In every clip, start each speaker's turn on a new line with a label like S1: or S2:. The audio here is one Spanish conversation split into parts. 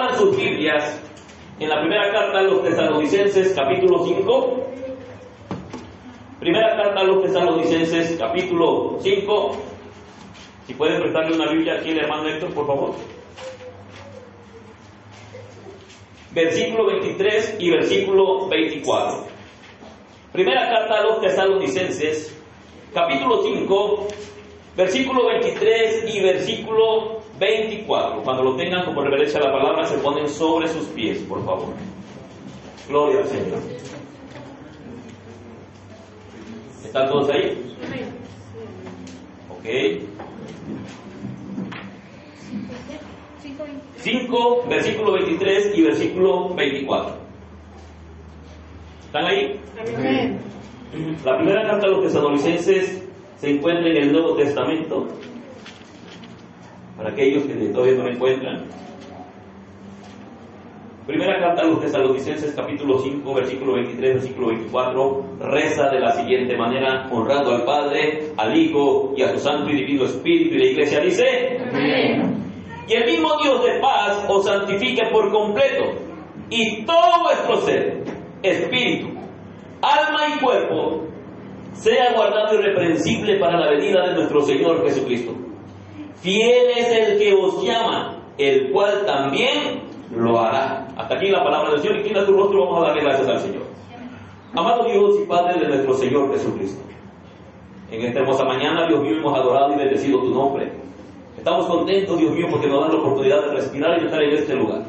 S1: abran sus Biblias en la primera carta a los Tesalonicenses, capítulo 5. Primera carta a los Tesalonicenses, capítulo 5. Si pueden prestarle una Biblia aquí al hermano Héctor, por favor. Versículo 23 y versículo 24. Primera carta a los Tesalonicenses, capítulo 5, versículo 23 y versículo 24. Cuando lo tengan como reverencia a la palabra, se ponen sobre sus pies, por favor. Gloria al Señor. ¿Están todos ahí? Ok. 5, versículo 23 y versículo 24. ¿Están ahí?
S2: Amén.
S1: La primera carta a los Tesalonicenses se encuentra en el Nuevo Testamento. Para aquellos que todavía no la encuentran. Primera carta a los Tesalonicenses, capítulo 5, versículo 23, versículo 24, reza de la siguiente manera, honrando al Padre, al Hijo y a su Santo y Divino Espíritu. Y la Iglesia dice:
S2: Amén.
S1: Y el mismo Dios de paz os santifique por completo, y todo vuestro ser, espíritu, alma y cuerpo, sea guardado irreprensible para la venida de nuestro Señor Jesucristo. Fiel es el que os llama, el cual también lo hará. Hasta aquí la palabra del Señor. Inclina tu rostro, vamos a darle gracias al Señor. Amado Dios y Padre de nuestro Señor Jesucristo, en esta hermosa mañana, Dios mío, hemos adorado y bendecido tu nombre. Estamos contentos, Dios mío, porque nos dan la oportunidad de respirar y de estar en este lugar.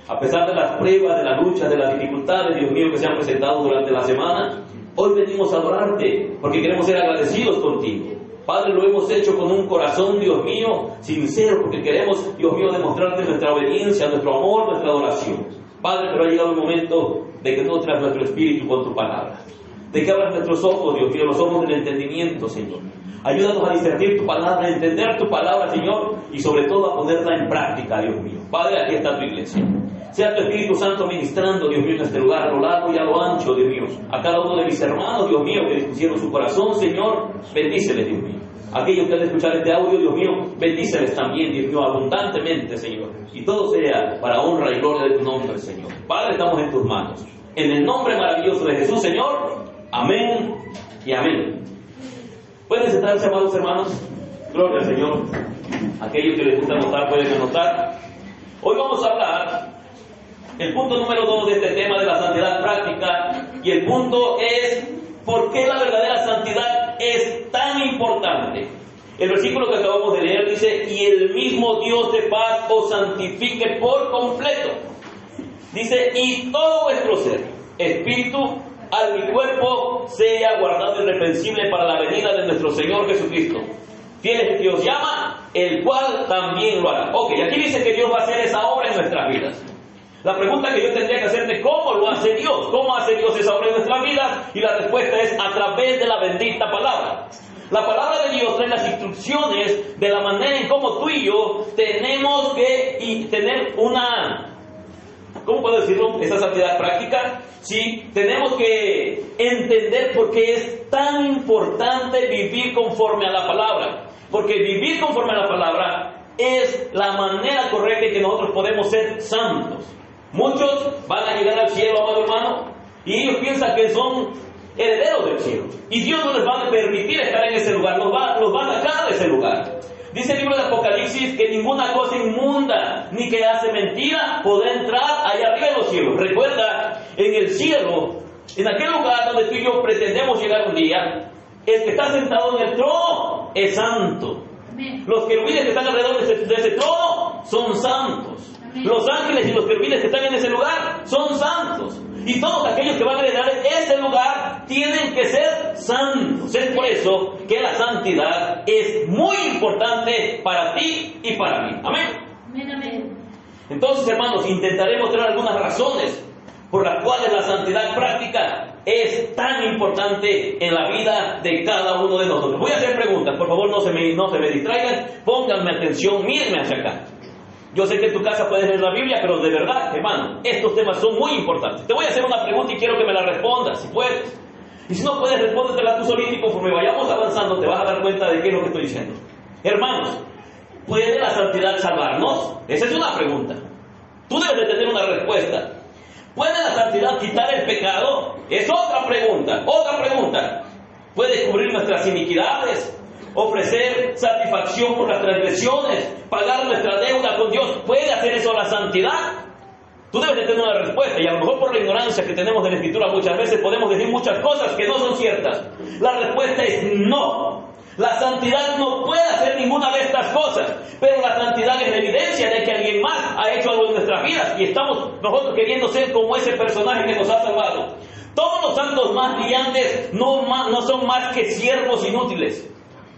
S1: A pesar de las pruebas, de la lucha, de las dificultades, Dios mío, que se han presentado durante la semana, hoy venimos a adorarte, porque queremos ser agradecidos contigo. Padre, lo hemos hecho con un corazón, Dios mío, sincero, porque queremos, Dios mío, demostrarte nuestra obediencia, nuestro amor, nuestra adoración. Padre, pero ha llegado el momento de que tú traes nuestro espíritu con tu palabra. De que abras nuestros ojos, Dios mío, los ojos del entendimiento, Señor. Ayúdanos a discernir tu palabra, a entender tu palabra, Señor, y sobre todo a ponerla en práctica, Dios mío. Padre, aquí está tu iglesia. Sea tu Espíritu Santo ministrando, Dios mío, en este lugar, a lo largo y a lo ancho, Dios mío. A cada uno de mis hermanos, Dios mío, que dispusieron su corazón, Señor, bendíceles, Dios mío. Aquellos que han de escuchar este audio, Dios mío, bendíceles también, Dios mío, abundantemente, Señor. Y todo sea para honra y gloria de tu nombre, Señor. Padre, estamos en tus manos. En el nombre maravilloso de Jesús, Señor. Amén y amén. ¿Pueden sentarse, amados hermanos? Gloria al Señor. Aquellos que les gusta anotar, pueden anotar. Hoy vamos a hablar el punto número 2 de este tema de la santidad práctica. Y el punto es: ¿por qué la verdadera santidad es tan importante? El versículo que acabamos de leer dice: y el mismo Dios de paz os santifique por completo. Dice: y todo vuestro ser, espíritu, alma y cuerpo, sea guardado irreprensible para la venida de nuestro Señor Jesucristo. Fiel es el que os llama, el cual también lo hará. Ok, aquí dice que Dios va a hacer esa obra en nuestras vidas. La pregunta que yo tendría que hacerte: ¿cómo lo hace Dios? ¿Cómo hace Dios esa obra en nuestras vidas? Y la respuesta es: a través de la bendita palabra. La palabra de Dios trae las instrucciones de la manera en cómo tú y yo tenemos que tener una... ¿Cómo puedo decirlo? Esa santidad práctica. Sí, tenemos que entender por qué es tan importante vivir conforme a la palabra. Porque vivir conforme a la palabra es la manera correcta en que nosotros podemos ser santos. Muchos van a llegar al cielo, amado hermano, y ellos piensan que son herederos del cielo. Y Dios no les va a permitir estar en ese lugar, los va a sacar de ese lugar. Dice el libro de Apocalipsis que ninguna cosa inmunda ni que hace mentira podrá entrar allá arriba de los cielos. Recuerda, en el cielo, en aquel lugar donde tú y yo pretendemos llegar un día, el que está sentado en el trono es santo. Los querubines que están alrededor de ese trono son santos. Los ángeles y los querubines que están en ese lugar son santos. Y todos aquellos que van a heredar ese lugar tienen que ser santos. Es por eso que la santidad es muy importante para ti y para mí. Amén.
S2: Amén, amén.
S1: Entonces, hermanos, intentaré mostrar algunas razones por las cuales la santidad práctica es tan importante en la vida de cada uno de nosotros. Voy a hacer preguntas, por favor, no se me distraigan, pónganme atención, mírenme hacia acá. Yo sé que en tu casa puedes leer la Biblia, pero de verdad, hermano, estos temas son muy importantes. Te voy a hacer una pregunta y quiero que me la respondas, si puedes. Y si no puedes, respóndetela tú solito, y conforme vayamos avanzando te vas a dar cuenta de qué es lo que estoy diciendo. Hermanos, ¿puede la santidad salvarnos? Esa es una pregunta. Tú debes de quitar el pecado? Es otra pregunta, otra pregunta. ¿Puede cubrir nuestras iniquidades? ¿Ofrecer satisfacción por las transgresiones? ¿Pagar nuestra deuda con Dios? ¿Puede hacer eso la santidad? Tú debes de tener una respuesta, y a lo mejor por la ignorancia que tenemos de la Escritura muchas veces podemos decir muchas cosas que no son ciertas. La respuesta es no. La santidad no puede hacer ninguna de estas cosas, pero la santidad es la evidencia de que alguien más ha hecho algo en nuestras vidas y estamos nosotros queriendo ser como ese personaje que nos ha salvado. Todos los santos más brillantes no son más que siervos inútiles,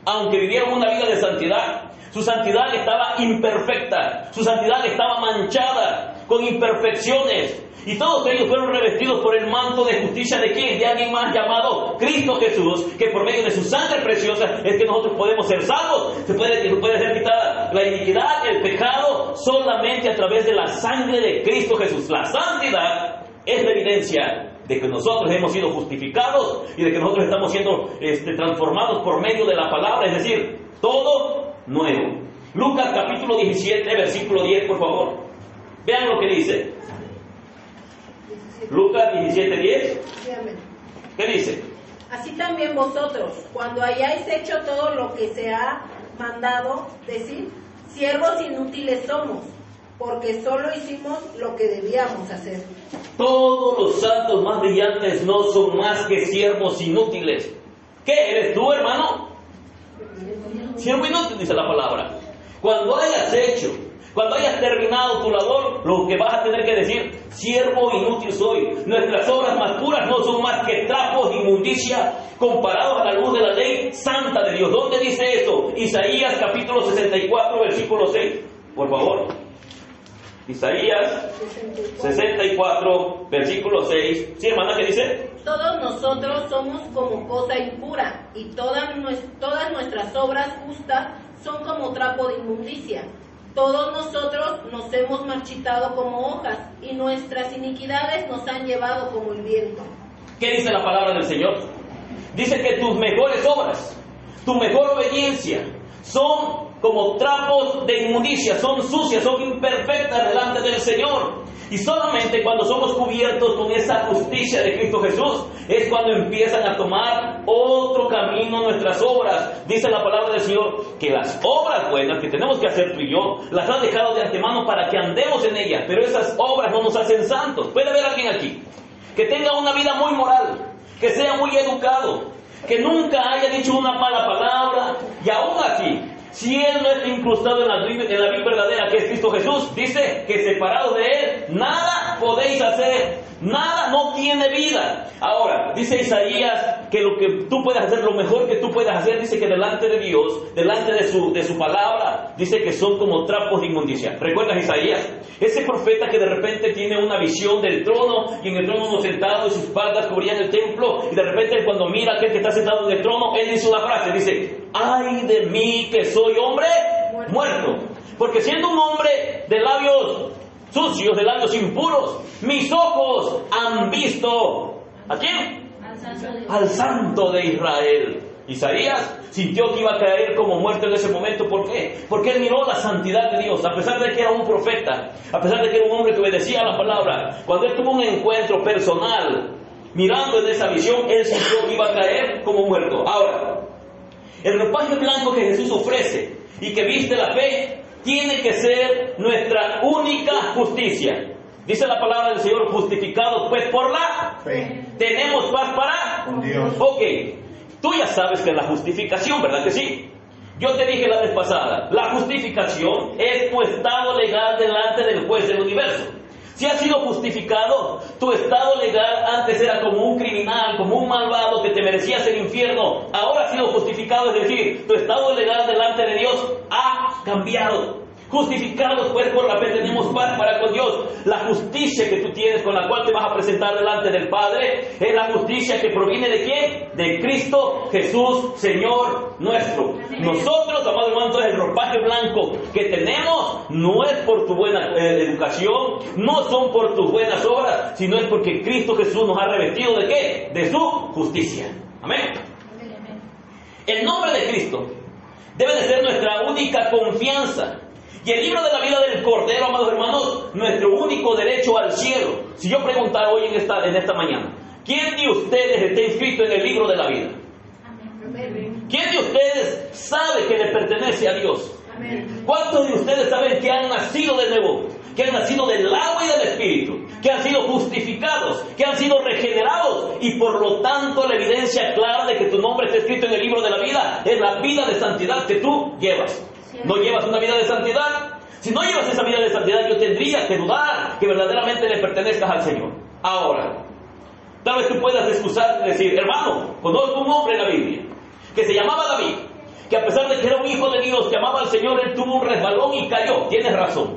S1: aunque vivieron una vida de santidad. Su santidad estaba imperfecta, su santidad estaba manchada con imperfecciones. Y todos ellos fueron revestidos por el manto de justicia ¿de quién? De alguien más llamado Cristo Jesús, que por medio de su sangre preciosa es que nosotros podemos ser salvos. Se puede ser quitada la iniquidad, el pecado, solamente a través de la sangre de Cristo Jesús. La santidad es la evidencia de que nosotros hemos sido justificados y de que nosotros estamos siendo transformados por medio de la palabra, es decir, todo nuevo. Lucas capítulo 17, versículo 10, por favor. Vean lo que dice. Lucas 17:10. ¿Qué dice?
S2: Así también vosotros, cuando hayáis hecho todo lo que se ha mandado decir, siervos inútiles somos, porque solo hicimos lo que debíamos hacer.
S1: Todos los santos más brillantes no son más que siervos inútiles. ¿Qué eres tú, hermano? Siervo inútil, dice la palabra. Cuando hayas terminado tu labor, lo que vas a tener que decir, siervo inútil soy. Nuestras obras más puras no son más que trapos de inmundicia comparados a la luz de la ley santa de Dios. ¿Dónde dice eso? Isaías capítulo 64, versículo 6. Por favor. Isaías 64, versículo 6. ¿Sí, hermana, qué dice?
S2: Todos nosotros somos como cosa impura, y todas nuestras obras justas son como trapo de inmundicia. Todos nosotros nos hemos marchitado como hojas, y nuestras iniquidades nos han llevado como el viento.
S1: ¿Qué dice la palabra del Señor? Dice que tus mejores obras, tu mejor obediencia, son como trapos de inmundicia, son sucias, son imperfectas delante del Señor. Y solamente cuando somos cubiertos con esa justicia de Cristo Jesús, es cuando empiezan a tomar otro camino nuestras obras. Dice la palabra del Señor que las obras buenas que tenemos que hacer tú y yo, las ha dejado de antemano para que andemos en ellas, pero esas obras no nos hacen santos. ¿Puede haber alguien aquí que tenga una vida muy moral, que sea muy educado, que nunca haya dicho una mala palabra, y aún así, si él no está incrustado en la vida verdadera que es Cristo Jesús, dice que separados de él, nada podéis hacer, nada, no tiene vida? Ahora, dice Isaías que lo que tú puedes hacer, lo mejor que tú puedes hacer, dice que delante de Dios, delante de su palabra, dice que son como trapos de inmundicia. ¿Recuerdas Isaías? Ese profeta que de repente tiene una visión del trono, y en el trono uno sentado y sus espaldas cubrían el templo, y de repente cuando mira a aquel que está sentado en el trono, él dice una frase, dice: ¡ay de mí que soy hombre muerto! Porque siendo un hombre de labios sucios, de labios impuros, mis ojos han visto ¿a quién? Al Santo de Israel. Isaías sintió que iba a caer como muerto en ese momento. ¿Por qué? Porque él miró la santidad de Dios, a pesar de que era un profeta, a pesar de que era un hombre que obedecía a la palabra. Cuando él tuvo un encuentro personal, mirando en esa visión, él sintió que iba a caer como muerto. Ahora, el ropaje blanco que Jesús ofrece y que viste la fe, tiene que ser nuestra única justicia. Dice la palabra del Señor, justificados pues por la fe, tenemos paz para
S3: con Dios.
S1: Ok, tú ya sabes que la justificación, ¿verdad que sí? Yo te dije la vez pasada, la justificación es tu estado legal delante del juez del universo. Si has sido justificado, tu estado legal antes era como un criminal, como un malvado que te merecías el infierno. Ahora has sido justificado, es decir, tu estado legal delante de Dios ha cambiado. Justificados pues por la fe tenemos paz para con Dios. La justicia que tú tienes, con la cual te vas a presentar delante del Padre, es la justicia que proviene ¿de quién? De Cristo Jesús, Señor nuestro. Nosotros, amado hermano, entonces el ropaje blanco que tenemos no es por tu buena educación, no son por tus buenas obras, sino es porque Cristo Jesús nos ha revestido ¿de qué? De su justicia. Amén. El nombre de Cristo debe de ser nuestra única confianza. Y el libro de la vida del Cordero, amados hermanos, nuestro único derecho al cielo. Si yo preguntara hoy en esta mañana, ¿quién de ustedes está inscrito en el libro de la vida? ¿Quién de ustedes sabe que le pertenece a Dios? ¿Cuántos de ustedes saben que han nacido de nuevo? Que han nacido del agua y del Espíritu, que han sido justificados, que han sido regenerados, y por lo tanto la evidencia clara de que tu nombre está escrito en el libro de la vida es la vida de santidad que tú llevas. ¿No llevas una vida de santidad? Si no llevas esa vida de santidad, yo tendría que dudar que verdaderamente le pertenezcas al Señor. Ahora, tal vez tú puedas excusarte y decir, hermano, conozco un hombre en la Biblia que se llamaba David, que a pesar de que era un hijo de Dios, que amaba al Señor, él tuvo un resbalón y cayó. Tienes razón.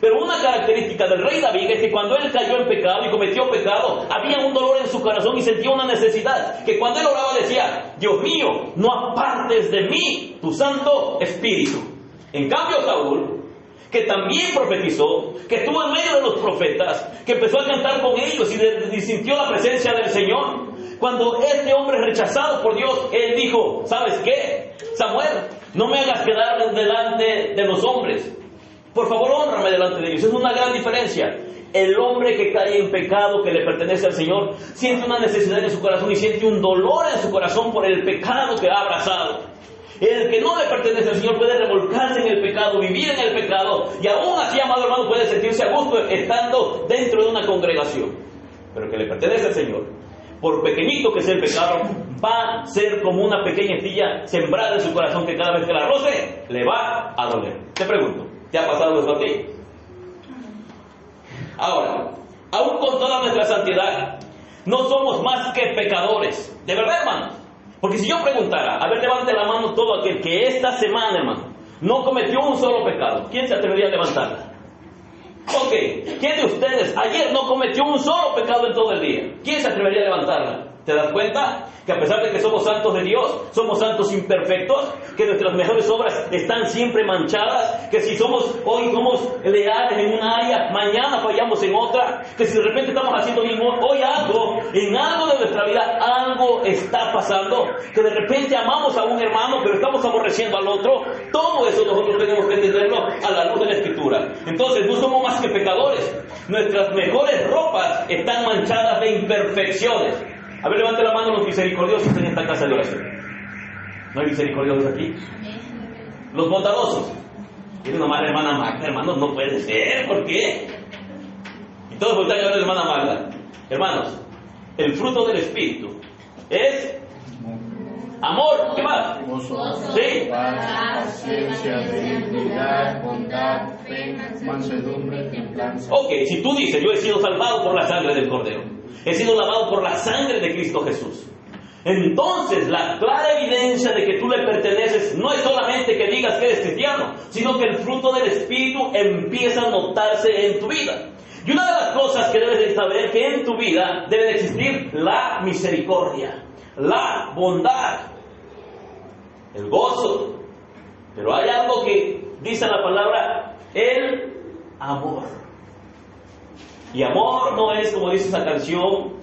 S1: Pero una característica del rey David es que cuando él cayó en pecado y cometió pecado, había un dolor en su corazón y sentía una necesidad, que cuando él oraba decía, Dios mío, no apartes de mí tu Santo Espíritu. En cambio Saúl, que también profetizó, que estuvo en medio de los profetas, que empezó a cantar con ellos y sintió la presencia del Señor, cuando este hombre rechazado por Dios, él dijo, ¿sabes qué? Samuel, no me hagas quedar delante de los hombres. Por favor, hónrame delante de ellos. Es una gran diferencia. El hombre que cae en pecado, que le pertenece al Señor, siente una necesidad en su corazón y siente un dolor en su corazón por el pecado que ha abrazado. El que no le pertenece al Señor puede revolcarse en el pecado, vivir en el pecado, y aún así, amado hermano, puede sentirse a gusto estando dentro de una congregación. Pero el que le pertenece al Señor, por pequeñito que sea el pecado, va a ser como una pequeña estilla sembrada en su corazón que cada vez que la roce, le va a doler. Te pregunto, ¿te ha pasado eso a ti? Ahora, aún con toda nuestra santidad, no somos más que pecadores. ¿De verdad, hermano? Porque si yo preguntara, a ver, levante la mano todo aquel que esta semana, hermano, no cometió un solo pecado, ¿quién se atrevería a levantarla? Ok, ¿quién de ustedes ayer no cometió un solo pecado en todo el día? ¿Quién se atrevería a levantarla? ¿Te das cuenta? Que a pesar de que somos santos de Dios, somos santos imperfectos, que nuestras mejores obras están siempre manchadas, que si hoy somos leales en una área, mañana fallamos en otra, que si de repente estamos haciendo bien hoy algo, en algo de nuestra vida, algo está pasando, que de repente amamos a un hermano, pero estamos aborreciendo al otro. Todo eso nosotros tenemos que entenderlo a la luz de la Escritura. Entonces, no somos más que pecadores. Nuestras mejores ropas están manchadas de imperfecciones. A ver, levante la mano los misericordiosos en esta casa de oración. ¿No hay misericordiosos aquí? Los bondadosos. Tiene una mala hermana Magda, hermanos, no puede ser, ¿por qué? Y todos voltean a ver a la hermana Magda. Hermanos, el fruto del Espíritu es amor, ¿qué más? ¿Sí?
S3: Paz, ciencia, benignidad, bondad, fe, mansedumbre, templanza.
S1: Ok, si tú dices, yo he sido salvado por la sangre del Cordero, he sido lavado por la sangre de Cristo Jesús, entonces la clara evidencia de que tú le perteneces no es solamente que digas que eres cristiano, sino que el fruto del Espíritu empieza a notarse en tu vida. Y una de las cosas que debes de saber que en tu vida debe de existir la misericordia, la bondad, el gozo. Pero hay algo que dice la palabra, el amor. Y amor no es, como dice esa canción,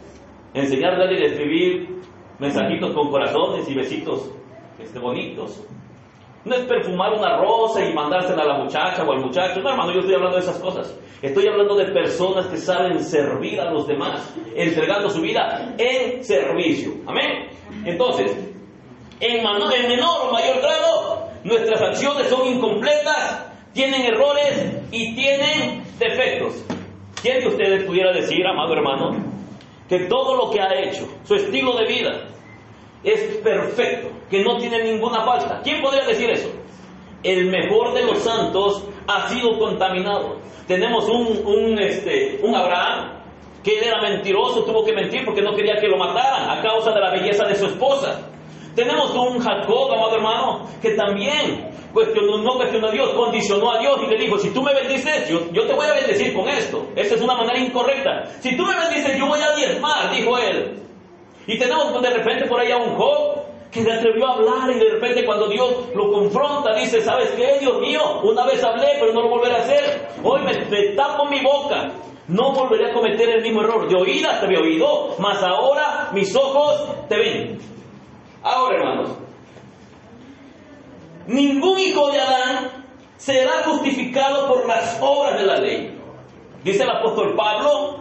S1: enseñar, darle y escribir mensajitos con corazones y besitos bonitos. No es perfumar una rosa y mandársela a la muchacha o al muchacho. No, hermano, yo estoy hablando de esas cosas. Estoy hablando de personas que saben servir a los demás, entregando su vida en servicio. Amén. Entonces, en menor o mayor grado, nuestras acciones son incompletas, tienen errores y tienen defectos. ¿Quién de ustedes pudiera decir, amado hermano, que todo lo que ha hecho, su estilo de vida, es perfecto, que no tiene ninguna falta? ¿Quién podría decir eso? El mejor de los santos ha sido contaminado. Tenemos un Abraham, que él era mentiroso, tuvo que mentir porque no quería que lo mataran a causa de la belleza de su esposa. Tenemos un Jacob, amado hermano, que también no cuestionó a Dios, condicionó a Dios y le dijo, si tú me bendices, yo te voy a bendecir con esto. Esa es una manera incorrecta. Si tú me bendices, yo voy a diezmar, dijo él. Y tenemos de repente por ahí a un Job que se atrevió a hablar y de repente cuando Dios lo confronta dice, ¿sabes qué, Dios mío? Una vez hablé, pero no lo volveré a hacer. Hoy me tapo mi boca. No volveré a cometer el mismo error. De oídas te había oído, mas ahora mis ojos te ven. Ahora, hermanos, ningún hijo de Adán será justificado por las obras de la ley. Dice el apóstol Pablo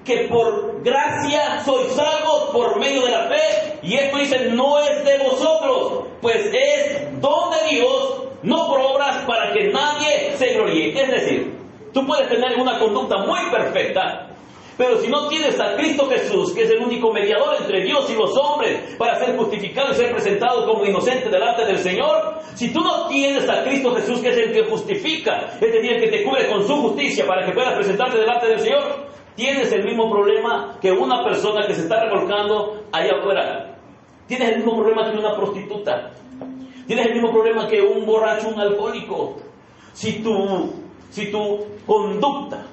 S1: que por gracia sois salvos por medio de la fe, y esto dice, no es de vosotros, pues es don de Dios, no por obras para que nadie se gloríe. Es decir, tú puedes tener una conducta muy perfecta, pero si no tienes a Cristo Jesús, que es el único mediador entre Dios y los hombres, para ser justificado y ser presentado como inocente delante del Señor, si tú no tienes a Cristo Jesús, que es el que justifica, es decir, el que te cubre con su justicia para que puedas presentarte delante del Señor, tienes el mismo problema que una persona que se está revolcando allá afuera. Tienes el mismo problema que una prostituta. Tienes el mismo problema que un borracho, un alcohólico. Si tu conducta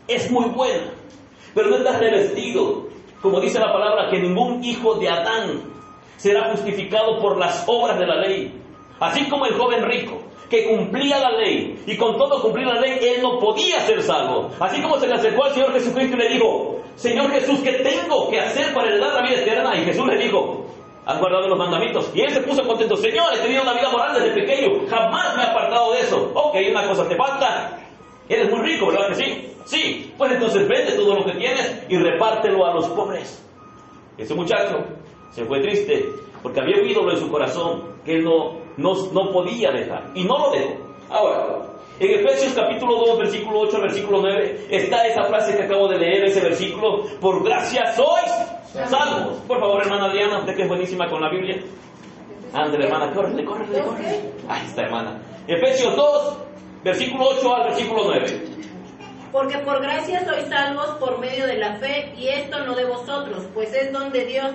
S1: es muy buena, pero no estás revestido, como dice la palabra, que ningún hijo de Adán será justificado por las obras de la ley. Así como el joven rico, que cumplía la ley, y con todo cumplir la ley, él no podía ser salvo. Así como se le acercó al Señor Jesucristo y le dijo, Señor Jesús, ¿qué tengo que hacer para heredar la vida eterna? Y Jesús le dijo, has guardado los mandamientos. Y él se puso contento, Señor, he tenido una vida moral desde pequeño, jamás me he apartado de eso. Ok, una cosa te falta, eres muy rico, ¿verdad que sí? Sí, pues entonces vende todo lo que tienes y repártelo a los pobres. Ese muchacho se fue triste, porque había un ídolo en su corazón que él no podía dejar, y no lo dejó. Ahora, en Efesios capítulo 2, versículo 8 al versículo 9, está esa frase que acabo de leer, ese versículo, por gracia sois salvos. Por favor, hermana Adriana, usted que es buenísima con la Biblia. Ándale, hermana, córrele. Ahí está, hermana. Efesios 2, versículo 8 al versículo 9.
S2: Porque por gracia sois salvos por medio de la fe, y esto no de vosotros, pues es don de Dios,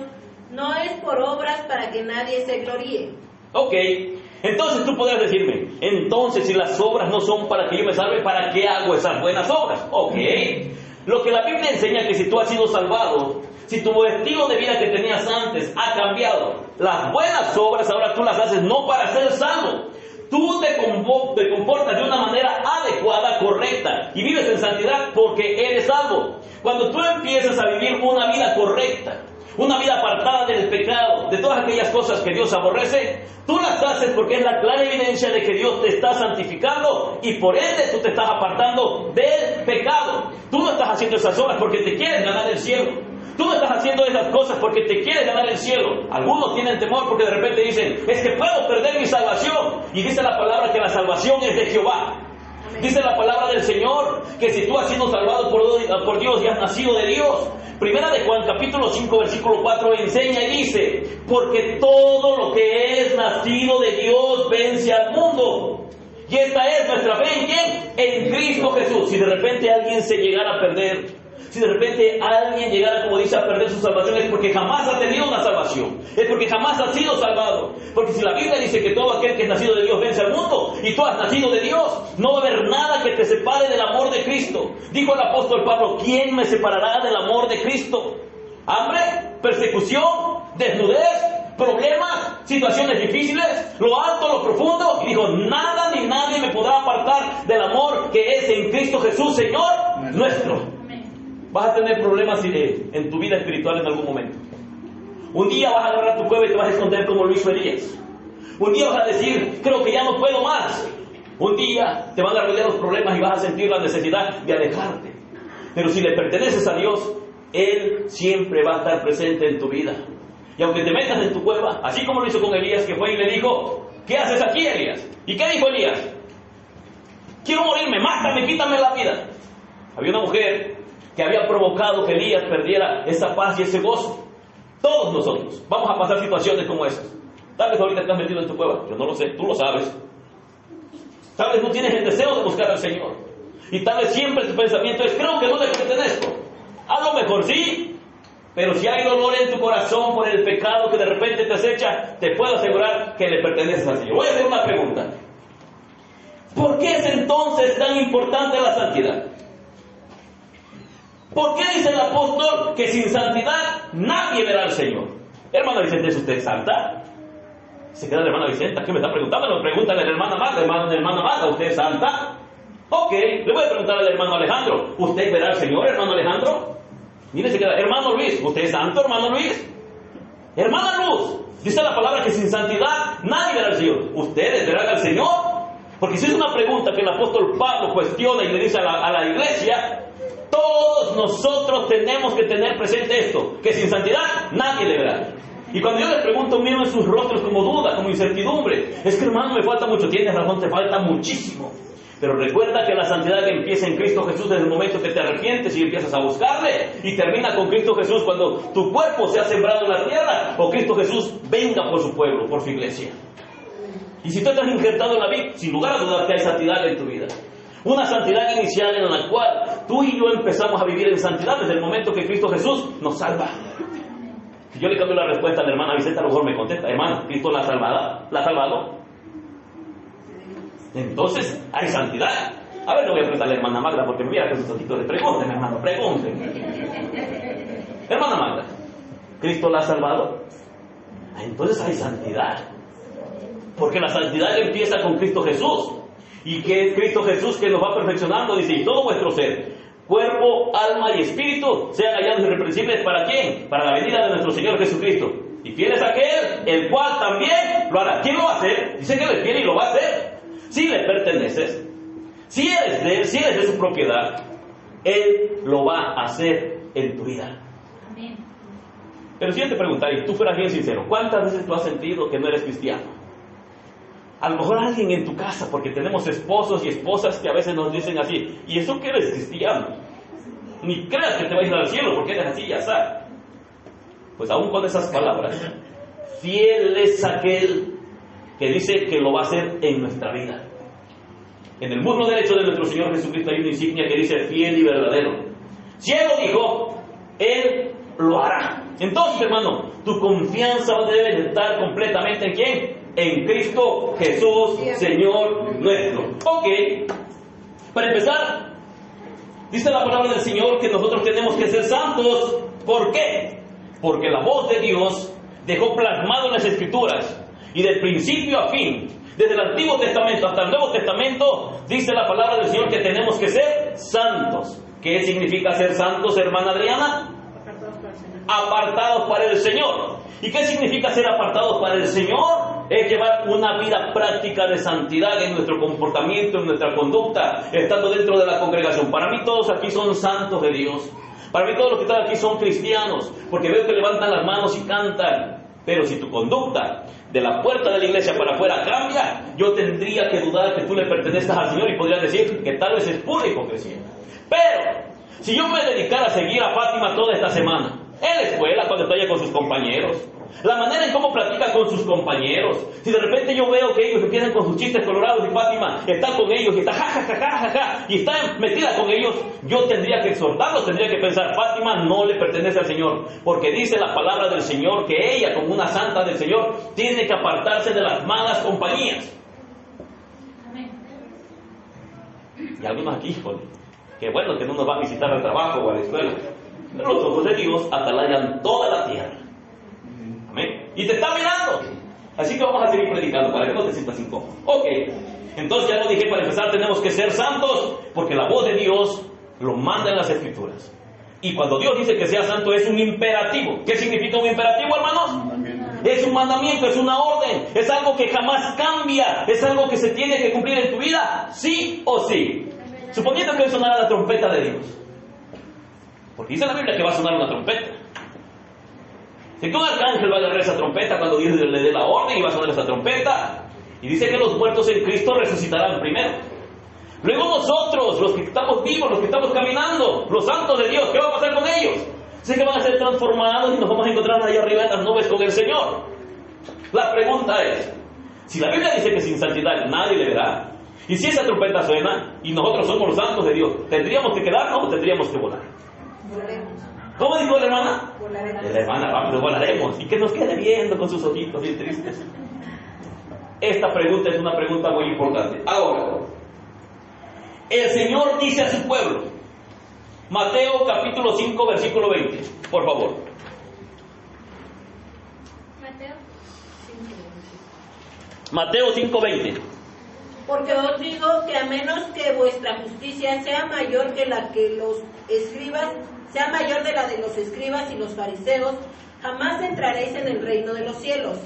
S2: no es por obras para que nadie se gloríe.
S1: Ok, entonces tú podrás decirme, entonces si las obras no son para que yo me salve, ¿para qué hago esas buenas obras? Ok, lo que la Biblia enseña es que si tú has sido salvado, si tu estilo de vida que tenías antes ha cambiado, las buenas obras ahora tú las haces no para ser salvo. Tú te comportas de una manera adecuada, correcta, y vives en santidad porque eres salvo. Cuando tú empiezas a vivir una vida correcta, una vida apartada del pecado, de todas aquellas cosas que Dios aborrece, tú las haces porque es la clara evidencia de que Dios te está santificando, y por ende tú te estás apartando del pecado. Tú no estás haciendo esas obras porque te quieres ganar el cielo. Tú no estás haciendo esas cosas porque te quieres ganar el cielo. Algunos tienen temor porque de repente dicen, es que puedo perder mi salvación. Y dice la palabra que la salvación es de Jehová. Dice la palabra del Señor que si tú has sido salvado por Dios y has nacido de Dios, Primera de Juan capítulo 5 versículo 4 enseña y dice, porque todo lo que es nacido de Dios vence al mundo. Y esta es nuestra fe, ¿en quién? En Cristo Jesús. Si de repente alguien se llegara a perder, si de repente alguien llegara, como dice, a perder su salvación, es porque jamás ha tenido una salvación, es porque jamás ha sido salvado. Porque si la Biblia dice que todo aquel que es nacido de Dios vence al mundo, y tú has nacido de Dios, no va a haber nada que te separe del amor de Cristo. Dijo el apóstol Pablo, ¿quién me separará del amor de Cristo? ¿Hambre? ¿Persecución? ¿Desnudez? ¿Problemas? ¿Situaciones difíciles? ¿Lo alto? ¿Lo profundo? Y dijo, nada ni nadie me podrá apartar del amor que es en Cristo Jesús, Señor nuestro. Vas a tener problemas en tu vida espiritual en algún momento. Un día vas a agarrar tu cueva y te vas a esconder como lo hizo Elías. Un día vas a decir, creo que ya no puedo más. Un día te van a rodear los problemas y vas a sentir la necesidad de alejarte. Pero si le perteneces a Dios, Él siempre va a estar presente en tu vida. Y aunque te metas en tu cueva, así como lo hizo con Elías, que fue y le dijo, ¿qué haces aquí, Elías? ¿Y qué dijo Elías? Quiero morirme, mátame, quítame la vida. Había una mujer que había provocado que Elías perdiera esa paz y ese gozo. Todos nosotros vamos a pasar situaciones como esas. Tal vez ahorita estás metido en tu cueva, yo no lo sé, tú lo sabes. Tal vez no tienes el deseo de buscar al Señor, y tal vez siempre tu pensamiento es, creo que no le pertenezco. A lo mejor sí, pero si hay dolor en tu corazón por el pecado que de repente te acecha, te puedo asegurar que le perteneces al Señor. Voy a hacer una pregunta. ¿Por qué es entonces tan importante la santidad? ¿Por qué dice el apóstol que sin santidad nadie verá al Señor? Hermana Vicente, ¿es usted santa? Se queda la hermana Vicenta. ¿Qué me está preguntando? Me pregunta la hermana Marta. Hermana Marta, ¿usted es santa? Ok, le voy a preguntar al hermano Alejandro. ¿Usted verá al Señor, hermano Alejandro? Mire, se queda. Hermano Luis, ¿usted es santo, hermano Luis? Hermana Luz, dice la palabra que sin santidad nadie verá al Señor. ¿Ustedes verán al Señor? Porque si es una pregunta que el apóstol Pablo cuestiona y le dice a la iglesia, todos nosotros tenemos que tener presente esto, que sin santidad nadie le verá. Y cuando yo les pregunto, miren sus rostros como duda, como incertidumbre. Es que hermano, me falta mucho. Tienes razón, te falta muchísimo. Pero recuerda que la santidad empieza en Cristo Jesús desde el momento que te arrepientes y empiezas a buscarle, y termina con Cristo Jesús cuando tu cuerpo sea sembrado en la tierra, o Cristo Jesús venga por su pueblo, por su iglesia. Y si tú estás injertado en la vida, sin lugar a dudar que hay santidad en tu vida. Una santidad inicial en la cual tú y yo empezamos a vivir en santidad desde el momento que Cristo Jesús nos salva. Si yo le cambio la respuesta a la hermana Vicenta, a lo mejor me contesta, hermana, ¿Cristo la ha salvado? Entonces, hay santidad. A ver, no voy a preguntarle a la hermana Magda, porque mira que sus ojitos le pregunten, hermano, pregunten. Hermana Magda, ¿Cristo la ha salvado? Entonces hay santidad. Porque la santidad empieza con Cristo Jesús. Y que es Cristo Jesús que nos va perfeccionando, dice, y todo vuestro ser, cuerpo, alma y espíritu, sean hallados irreprensibles. ¿Para quién? Para la venida de nuestro Señor Jesucristo. Y fiel es aquel, el cual también lo hará. ¿Quién lo va a hacer? Dice que él es fiel y lo va a hacer. Si le perteneces, si eres de él, si eres de su propiedad, él lo va a hacer en tu vida. Amén. Pero si yo te preguntara, y tú fueras bien sincero, ¿cuántas veces tú has sentido que no eres cristiano? A lo mejor alguien en tu casa, porque tenemos esposos y esposas que a veces nos dicen así, ¿y eso que eres cristiano? Ni creas que te vas a ir al cielo porque eres así, ya sabes. Pues aún con esas palabras, fiel es aquel que dice que lo va a hacer en nuestra vida. En el muslo derecho de nuestro Señor Jesucristo hay una insignia que dice fiel y verdadero. Si Él lo dijo, Él lo hará. Entonces, hermano, tu confianza debe estar completamente ¿en quién? En Cristo Jesús, Señor nuestro. Ok, para empezar, dice la palabra del Señor que nosotros tenemos que ser santos. ¿Por qué? Porque la voz de Dios dejó plasmado en las Escrituras, y del principio a fin, desde el Antiguo Testamento hasta el Nuevo Testamento, dice la palabra del Señor que tenemos que ser santos. ¿Qué significa ser santos, hermana Adriana? Apartados para el Señor. ¿Y qué significa ser apartados para el Señor? Es llevar una vida práctica de santidad en nuestro comportamiento, en nuestra conducta, estando dentro de la congregación. Para mí todos aquí son santos de Dios. Para mí todos los que están aquí son cristianos, porque veo que levantan las manos y cantan. Pero si tu conducta de la puerta de la iglesia para afuera cambia, yo tendría que dudar que tú le pertenezcas al Señor y podría decir que tal vez es pura hipocresía. Pero si yo me dedicara a seguir a Fátima toda esta semana, en la escuela, cuando está allá con sus compañeros, la manera en cómo platica con sus compañeros, si de repente yo veo que ellos empiezan con sus chistes colorados y Fátima está con ellos y está ja, y está metida con ellos, yo tendría que exhortarlos, tendría que pensar, Fátima no le pertenece al Señor, porque dice la palabra del Señor que ella, como una santa del Señor, tiene que apartarse de las malas compañías. Amén. Y algunos aquí, híjole, que bueno que no nos va a visitar al trabajo o a la escuela, pero los ojos de Dios atalayan toda la tierra. Amén. Y te está mirando. Así que vamos a seguir predicando para que no te sientas incómodo. Ok. Entonces ya lo dije, para empezar tenemos que ser santos porque la voz de Dios lo manda en las Escrituras. Y cuando Dios dice que sea santo es un imperativo. ¿Qué significa un imperativo, hermanos? Es un mandamiento, es una orden, es algo que jamás cambia, es algo que se tiene que cumplir en tu vida, sí o sí. Suponiendo que hoy sonara la trompeta de Dios. Porque dice la Biblia que va a sonar una trompeta. Si un arcángel va a agarrar esa trompeta cuando Dios le dé la orden y va a sonar esa trompeta. Y dice que los muertos en Cristo resucitarán primero. Luego nosotros, los que estamos vivos, los que estamos caminando, los santos de Dios, ¿qué va a pasar con ellos? Dice que van a ser transformados y nos vamos a encontrar allá arriba en las nubes con el Señor. La pregunta es, si la Biblia dice que sin santidad nadie le verá, y si esa trompeta suena y nosotros somos los santos de Dios, ¿tendríamos que quedarnos o tendríamos que volar?
S2: Volaremos.
S1: ¿Cómo dijo la hermana?
S2: Volaremos.
S1: La hermana, rápido volaremos. Y que nos quede viendo con sus ojitos bien tristes. Esta pregunta es una pregunta muy importante. Ahora, el Señor dice a su pueblo, Mateo capítulo 5 versículo 20, por favor. Mateo 5:20.
S2: Porque os digo que a menos que vuestra justicia sea mayor que la que los escribas, sea mayor de la de los escribas y los fariseos, jamás entraréis en el reino de los cielos.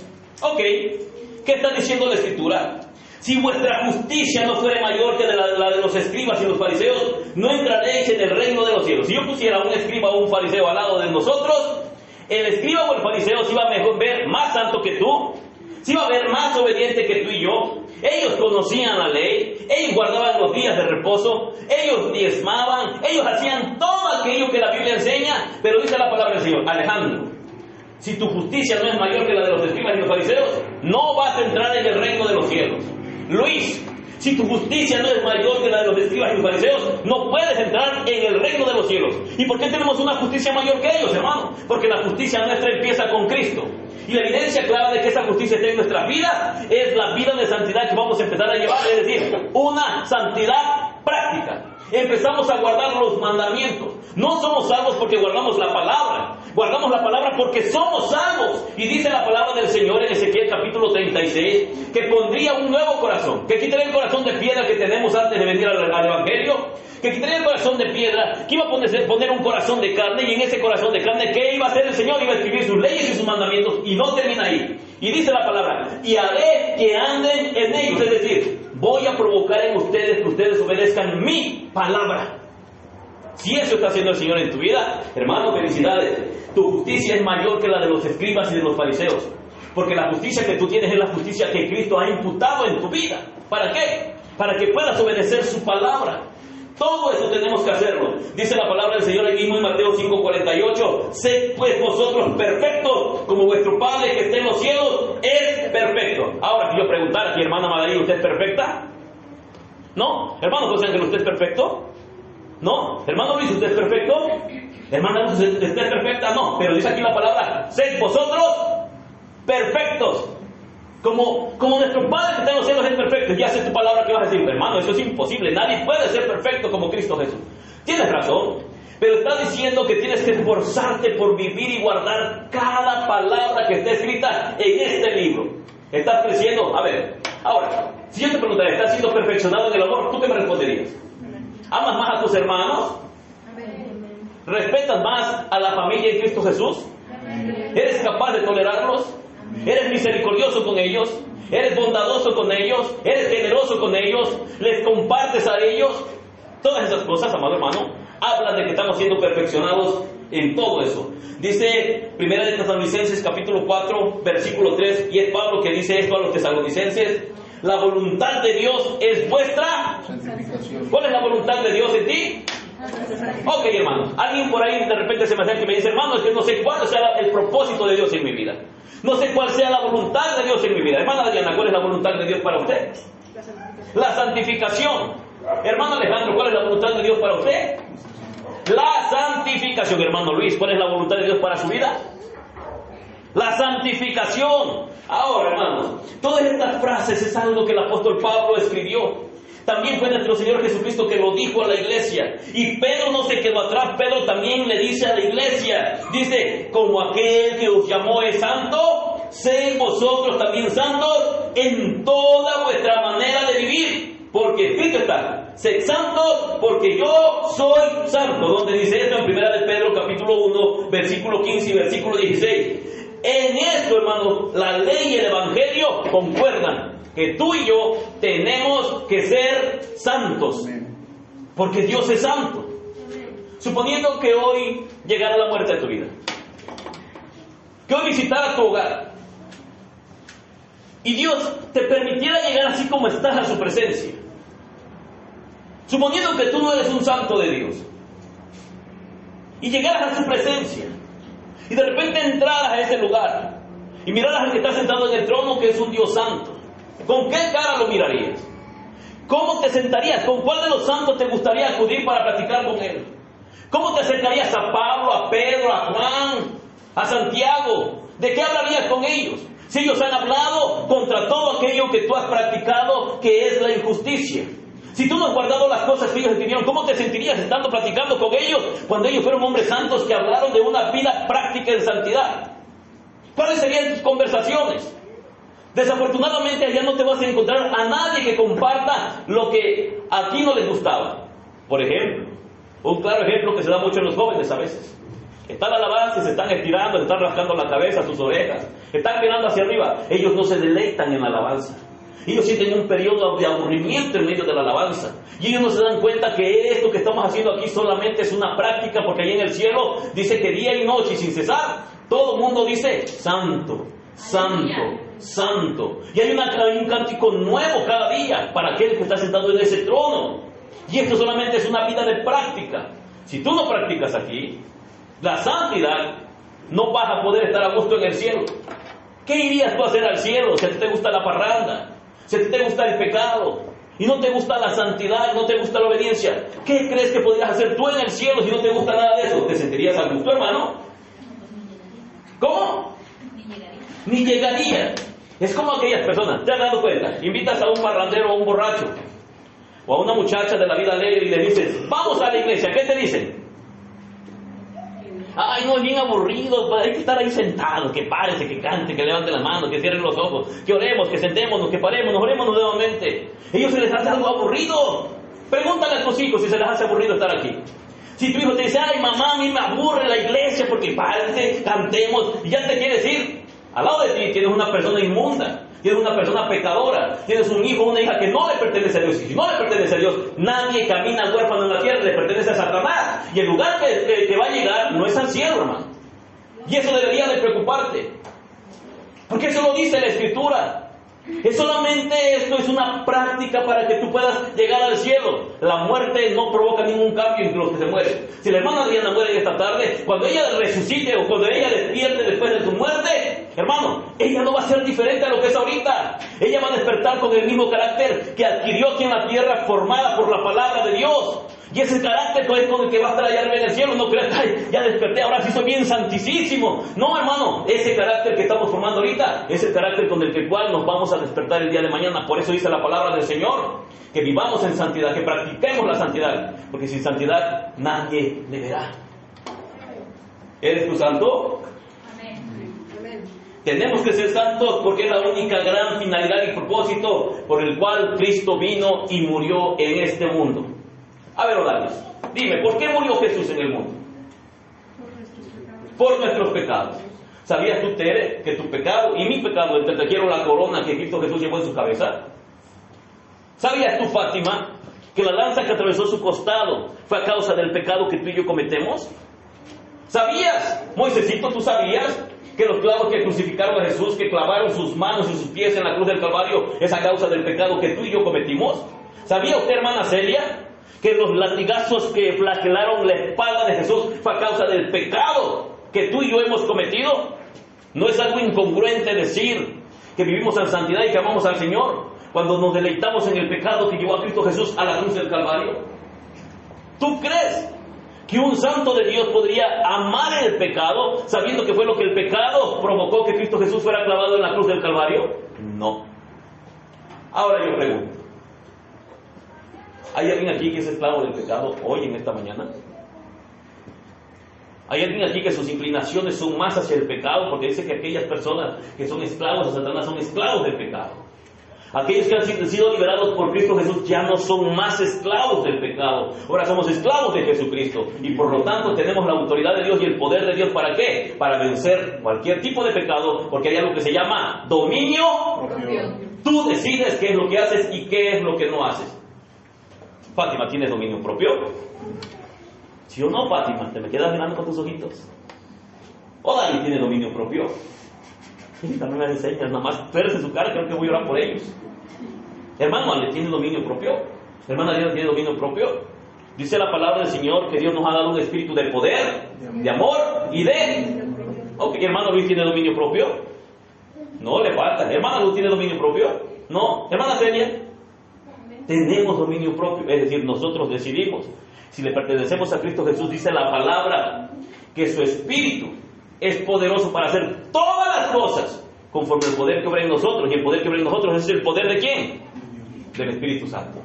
S1: Ok, ¿qué está diciendo la Escritura? Si vuestra justicia no fuere mayor que la de los escribas y los fariseos, no entraréis en el reino de los cielos. Si yo pusiera un escriba o un fariseo al lado de nosotros, el escriba o el fariseo se iba a ver más santo que tú, se iba a ver más obediente que tú y yo. Ellos conocían la ley, ellos guardaban los días de reposo, ellos diezmaban, ellos hacían todo aquello que la Biblia enseña, pero dice la palabra del Señor: Alejandro, si tu justicia no es mayor que la de los escribas y los fariseos, no vas a entrar en el reino de los cielos. Luis, si tu justicia no es mayor que la de los escribas y los fariseos, no puedes entrar en el reino de los cielos. ¿Y por qué tenemos una justicia mayor que ellos, hermano? Porque la justicia nuestra empieza con Cristo. Y la evidencia clara de que esa justicia está en nuestras vidas es la vida de santidad que vamos a empezar a llevar, es decir, una santidad práctica. Empezamos a guardar los mandamientos. No somos salvos porque guardamos la palabra porque somos salvos. Y dice la palabra del Señor en Ezequiel capítulo 36 que pondría un nuevo corazón, que quitaría el corazón de piedra que tenemos antes de venir al Evangelio, que quitaría el corazón de piedra, que iba a poner un corazón de carne, y en ese corazón de carne, ¿qué iba a hacer el Señor? Iba a escribir sus leyes y sus mandamientos, y no termina ahí. Y dice la palabra: y haré que anden en ellos, es decir, voy a provocar en ustedes que ustedes obedezcan mi palabra. Si eso está haciendo el Señor en tu vida, hermano, felicidades. Tu justicia es mayor que la de los escribas y de los fariseos, porque la justicia que tú tienes es la justicia que Cristo ha imputado en tu vida. ¿Para qué? Para que puedas obedecer su palabra. Todo eso tenemos que hacerlo. Dice la palabra del Señor aquí mismo en Mateo 5:48: sed pues vosotros perfectos, como vuestro Padre que está en los cielos es perfecto. Ahora, si yo preguntara aquí, hermana María, ¿usted es perfecta? ¿No? Hermano José Ángel, ¿usted es perfecto? ¿No? Hermano Luis, ¿usted es perfecto? Hermana Luz, ¿usted es perfecta? No. Pero dice aquí la palabra: sed vosotros perfectos, como nuestro Padre que está en los cielos es perfecto. Ya sé tu palabra que vas a decir: hermano, eso es imposible, nadie puede ser perfecto como Cristo Jesús. Tienes razón, pero está diciendo que tienes que esforzarte por vivir y guardar cada palabra que está escrita en este libro. Estás creciendo. A ver, ahora, si yo te preguntara: ¿estás siendo perfeccionado en el amor? ¿Tú qué me responderías? ¿Amas más a tus hermanos? ¿Respetas más a la familia en Cristo Jesús? ¿Eres capaz de tolerarlos? ¿Eres misericordioso con ellos? ¿Eres bondadoso con ellos? ¿Eres generoso con ellos? ¿Les compartes a ellos? Todas esas cosas, amado hermano, hablan de que estamos siendo perfeccionados en todo eso. Dice 1 de Tesalonicenses capítulo 4 versículo 3, y es Pablo que dice esto a los tesalonicenses: la voluntad de Dios es vuestra santificación. ¿Cuál es la voluntad de Dios en ti? Ok, hermano, alguien por ahí de repente se me acerca y me dice: hermano, es que no sé cuál sea el propósito de Dios en mi vida, no sé cuál sea la voluntad de Dios en mi vida. Hermana Diana, ¿cuál es la voluntad de Dios para usted? La santificación. Hermano Alejandro, ¿cuál es la voluntad de Dios para usted? La santificación. Hermano Luis, ¿cuál es la voluntad de Dios para su vida? La santificación. Ahora, hermanos, todas estas frases es algo que el apóstol Pablo escribió. También fue nuestro Señor Jesucristo que lo dijo a la iglesia. Y Pedro no se quedó atrás. Pedro también le dice a la iglesia, dice: como aquel que os llamó es santo, sed vosotros también santos en toda vuestra manera de vivir. Porque escrito está: sed santos porque yo soy santo. Donde dice esto en 1 de Pedro capítulo 1 versículo 15 y versículo 16. En esto, hermanos, la ley y el evangelio concuerdan, que tú y yo tenemos que ser santos, porque Dios es santo. Suponiendo que hoy llegara la muerte a tu vida, que hoy visitara tu hogar, y Dios te permitiera llegar así como estás a su presencia, suponiendo que tú no eres un santo de Dios, y llegaras a su presencia, y de repente entraras a ese lugar y miraras al que está sentado en el trono, que es un Dios santo, ¿con qué cara lo mirarías? ¿Cómo te sentarías? ¿Con cuál de los santos te gustaría acudir para platicar con él? ¿Cómo te acercarías a Pablo, a Pedro, a Juan, a Santiago? ¿De qué hablarías con ellos? Si ellos han hablado contra todo aquello que tú has practicado, que es la injusticia. Si tú no has guardado las cosas que ellos escribieron, ¿cómo te sentirías estando platicando con ellos cuando ellos fueron hombres santos que hablaron de una vida práctica en santidad? ¿Cuáles serían tus conversaciones? Desafortunadamente allá no te vas a encontrar a nadie que comparta lo que a ti no les gustaba. Por ejemplo, un claro ejemplo que se da mucho en los jóvenes a veces. Están alabanza y se están estirando, se están rascando la cabeza, sus orejas, están mirando hacia arriba. Ellos no se deleitan en la alabanza. Ellos sienten un periodo de aburrimiento en medio de la alabanza. Y ellos no se dan cuenta que esto que estamos haciendo aquí solamente es una práctica, porque allá en el cielo dice que día y noche y sin cesar, todo el mundo dice, santo, santo, santo. Y hay un cántico nuevo cada día para aquel que está sentado en ese trono. Y esto solamente es una vida de práctica. Si tú no practicas aquí la santidad, no vas a poder estar a gusto en el cielo. ¿Qué irías tú a hacer al cielo si a ti te gusta la parranda, si a ti te gusta el pecado y no te gusta la santidad, no te gusta la obediencia? ¿Qué crees que podrías hacer tú en el cielo si no te gusta nada de eso? ¿Te sentirías a gusto, hermano? ¿Cómo? Ni llegaría. Es como aquellas personas, ¿te has dado cuenta? Invitas a un parrandero o a un borracho o a una muchacha de la vida alegre y le dices, vamos a la iglesia, ¿qué te dicen? Ay, no, es bien aburrido, hay que estar ahí sentado, que párese, que cante, que levante las manos, que cierren los ojos, que oremos, que sentémonos, que paremos, nos oremos nuevamente. Ellos se les hace algo aburrido. Pregúntale a tus hijos si se les hace aburrido estar aquí. Si tu hijo te dice, ay mamá, a mí me aburre la iglesia porque párese, cantemos, y ya te quieres ir, al lado de ti tienes una persona inmunda, tienes una persona pecadora, tienes un hijo o una hija que no le pertenece a Dios. Y si no le pertenece a Dios, nadie camina huérfano en la tierra, le pertenece a Satanás. Y el lugar que va a llegar no es al cielo, hermano. Y eso debería de preocuparte, porque eso lo dice la Escritura. Es solamente esto, es una práctica para que tú puedas llegar al cielo. La muerte no provoca ningún cambio en los que se mueren. Si la hermana Adriana muere esta tarde, cuando ella resucite o cuando ella despierte después de su muerte, hermano, ella no va a ser diferente a lo que es ahorita. Ella va a despertar con el mismo carácter que adquirió aquí en la tierra, formada por la palabra de Dios. Y ese carácter es con el que va a estar allá arriba en el cielo. No creas, ay, ya desperté, ahora sí soy bien santísimo. No, hermano, ese carácter que estamos formando ahorita es el carácter con el cual nos vamos a despertar el día de mañana. Por eso dice la palabra del Señor, que vivamos en santidad, que practiquemos la santidad, porque sin santidad nadie le verá. ¿Eres tú santo?
S2: Amén.
S1: Tenemos que ser santos porque es la única gran finalidad y propósito por el cual Cristo vino y murió en este mundo. A ver, Odalios, dime, ¿por qué murió Jesús en el mundo? Por nuestros pecados. ¿Sabías tú, Tere, que tu pecado y mi pecado te trajeron la corona que Cristo Jesús llevó en su cabeza? ¿Sabías tú, Fátima, que la lanza que atravesó su costado fue a causa del pecado que tú y yo cometemos? ¿Sabías, Moisésito, tú sabías que los clavos que crucificaron a Jesús, que clavaron sus manos y sus pies en la cruz del Calvario, es a causa del pecado que tú y yo cometimos? ¿Sabía usted, hermana Celia, que los latigazos que flagelaron la espalda de Jesús fue a causa del pecado que tú y yo hemos cometido? ¿No es algo incongruente decir que vivimos en santidad y que amamos al Señor cuando nos deleitamos en el pecado que llevó a Cristo Jesús a la cruz del Calvario? ¿Tú crees que un santo de Dios podría amar el pecado sabiendo que fue lo que el pecado provocó que Cristo Jesús fuera clavado en la cruz del Calvario? No. Ahora yo pregunto, ¿hay alguien aquí que es esclavo del pecado hoy en esta mañana? ¿Hay alguien aquí que sus inclinaciones son más hacia el pecado? Porque dice que aquellas personas que son esclavos a Satanás son esclavos del pecado. Aquellos que han sido liberados por Cristo Jesús ya no son más esclavos del pecado. Ahora somos esclavos de Jesucristo. Y por lo tanto tenemos la autoridad de Dios y el poder de Dios. ¿Para qué? Para vencer cualquier tipo de pecado. Porque hay algo que se llama dominio propio. Tú decides qué es lo que haces y qué es lo que no haces. Fátima, ¿tienes dominio propio? ¿Sí o no, Fátima? ¿Te me quedas mirando con tus ojitos? ¿O Dani tiene dominio propio? No me enseñas, nada más tuerce su cara, creo que voy a orar por ellos. Hermano, ¿le tiene dominio propio? Hermana, ¿Dios tiene dominio propio? Dice la palabra del Señor que Dios nos ha dado un espíritu de poder, de amor y de... Ok, ¿hermano Luis tiene dominio propio? No, le falta. ¿Hermana Luz tiene dominio propio? No. ¿Hermana Celia? Tenemos dominio propio, es decir, nosotros decidimos. Si le pertenecemos a Cristo Jesús, dice la palabra que su espíritu es poderoso para hacer todas las cosas conforme el poder que obra en nosotros. Y el poder que obra en nosotros es el poder ¿de quién? Del Espíritu Santo.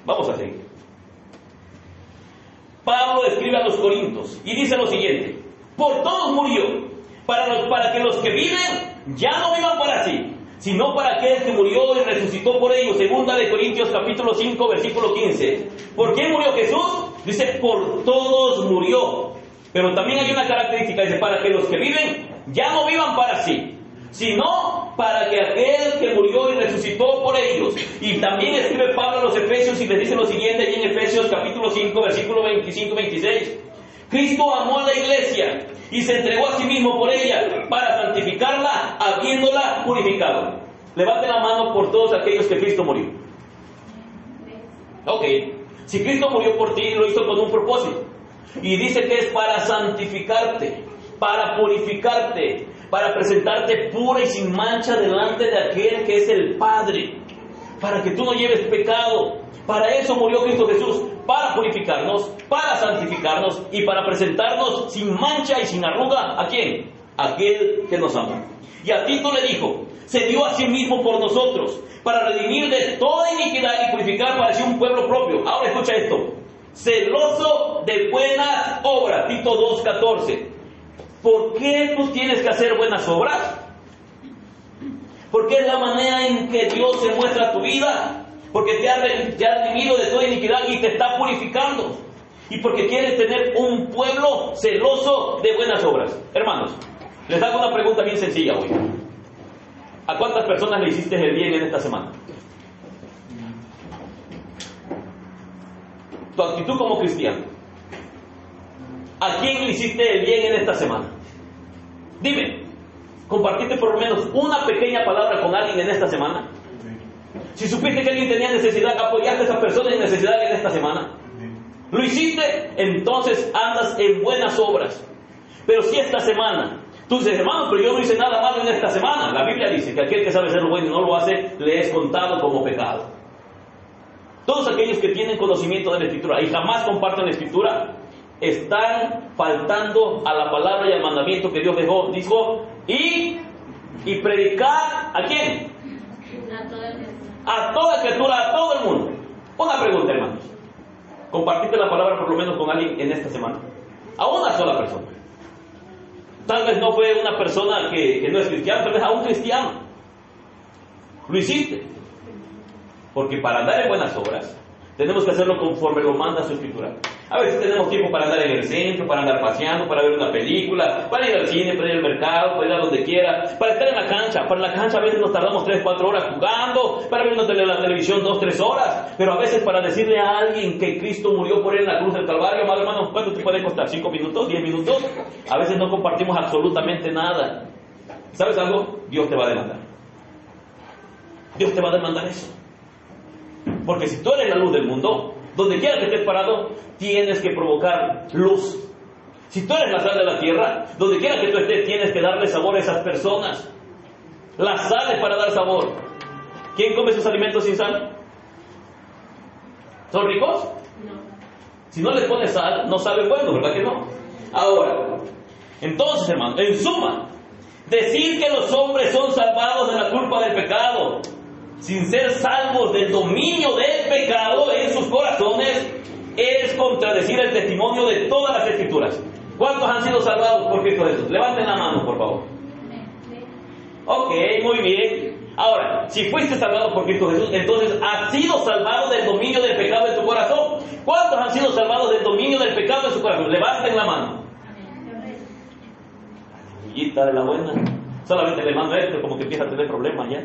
S1: Vamos a seguir. Pablo escribe a los Corintios y dice lo siguiente: por todos murió, para que los que viven ya no vivan para sí, sino para aquel que murió y resucitó por ellos. Segunda de Corintios capítulo 5 versículo 15. ¿Por qué murió Jesús? Dice, por todos murió. Pero también hay una característica, dice, para que los que viven ya no vivan para sí, sino para que aquel que murió y resucitó por ellos. Y también escribe Pablo a los Efesios y les dice lo siguiente allí en Efesios capítulo 5, versículo 25-26. Cristo amó a la iglesia y se entregó a sí mismo por ella para santificarla, habiéndola purificado. Levante la mano por todos aquellos que Cristo murió. Ok, si Cristo murió por ti, lo hizo con un propósito. Y dice que es para santificarte, para purificarte, para presentarte pura y sin mancha delante de aquel que es el Padre, para que tú no lleves pecado. Para eso murió Cristo Jesús, para purificarnos, para santificarnos y para presentarnos sin mancha y sin arruga. ¿A quién? A aquel que nos ama. Y a Tito le dijo, se dio a sí mismo por nosotros, para redimir de toda iniquidad y purificar para sí un pueblo propio. Ahora escucha esto, celoso de buenas obras. Tito 2:14. ¿Por qué tú tienes que hacer buenas obras? Porque es la manera en que Dios se muestra a tu vida. Porque te ha redimido de toda iniquidad y te está purificando. Y porque quieres tener un pueblo celoso de buenas obras. Hermanos, les hago una pregunta bien sencilla hoy. ¿A cuántas personas le hiciste el bien en esta semana? Tu actitud como cristiano. ¿A quién le hiciste el bien en esta semana? Dime, ¿compartiste por lo menos una pequeña palabra con alguien en esta semana? Si supiste que alguien tenía necesidad, ¿apoyaste a esa persona en necesidad en esta semana? ¿Lo hiciste? Entonces andas en buenas obras. Pero si esta semana tú dices, hermano, pero yo no hice nada malo en esta semana. La Biblia dice que aquel que sabe hacer lo bueno y no lo hace, le es contado como pecado. Todos aquellos que tienen conocimiento de la Escritura y jamás comparten la Escritura, están faltando a la palabra y al mandamiento que Dios dejó. Dijo, y predicar, ¿a quién? A toda criatura, a todo el mundo. Una pregunta, hermanos. ¿Compartiste la palabra por lo menos con alguien en esta semana? A una sola persona. Tal vez no fue una persona que no es cristiana, tal vez a un cristiano. Lo hiciste. Porque para andar en buenas obras, tenemos que hacerlo conforme lo manda su Escritura. A veces tenemos tiempo para andar en el centro, para andar paseando, para ver una película, para ir al cine, para ir al mercado, para ir a donde quiera, para estar en la cancha. Para la cancha a veces nos tardamos 3-4 horas jugando, para ver la televisión 2-3 horas, pero a veces para decirle a alguien que Cristo murió por él en la cruz del Calvario, amado hermano, ¿cuánto te puede costar? ¿5 minutos? ¿10 minutos? A veces no compartimos absolutamente nada. ¿Sabes algo? Dios te va a demandar. Dios te va a demandar eso. Porque si tú eres la luz del mundo, donde quiera que estés parado, tienes que provocar luz. Si tú eres la sal de la tierra, donde quiera que tú estés, tienes que darle sabor a esas personas. La sal es para dar sabor. ¿Quién come sus alimentos sin sal? ¿Son ricos?
S2: No.
S1: Si no les pones sal, no sabe bueno, ¿verdad que no? Ahora, entonces, hermano, en suma, decir que los hombres son salvados de la culpa del pecado, sin ser salvos del dominio del pecado en sus corazones, es contradecir el testimonio de todas las Escrituras. ¿Cuántos han sido salvados por Cristo Jesús? Levanten la mano, por favor. Ok, muy bien. Ahora, si fuiste salvado por Cristo Jesús, entonces has sido salvado del dominio del pecado en tu corazón. ¿Cuántos han sido salvados del dominio del pecado en su corazón? Levanten la mano. Amiguita de la buena. Solamente el hermano Héctor como que empieza a tener problemas ya.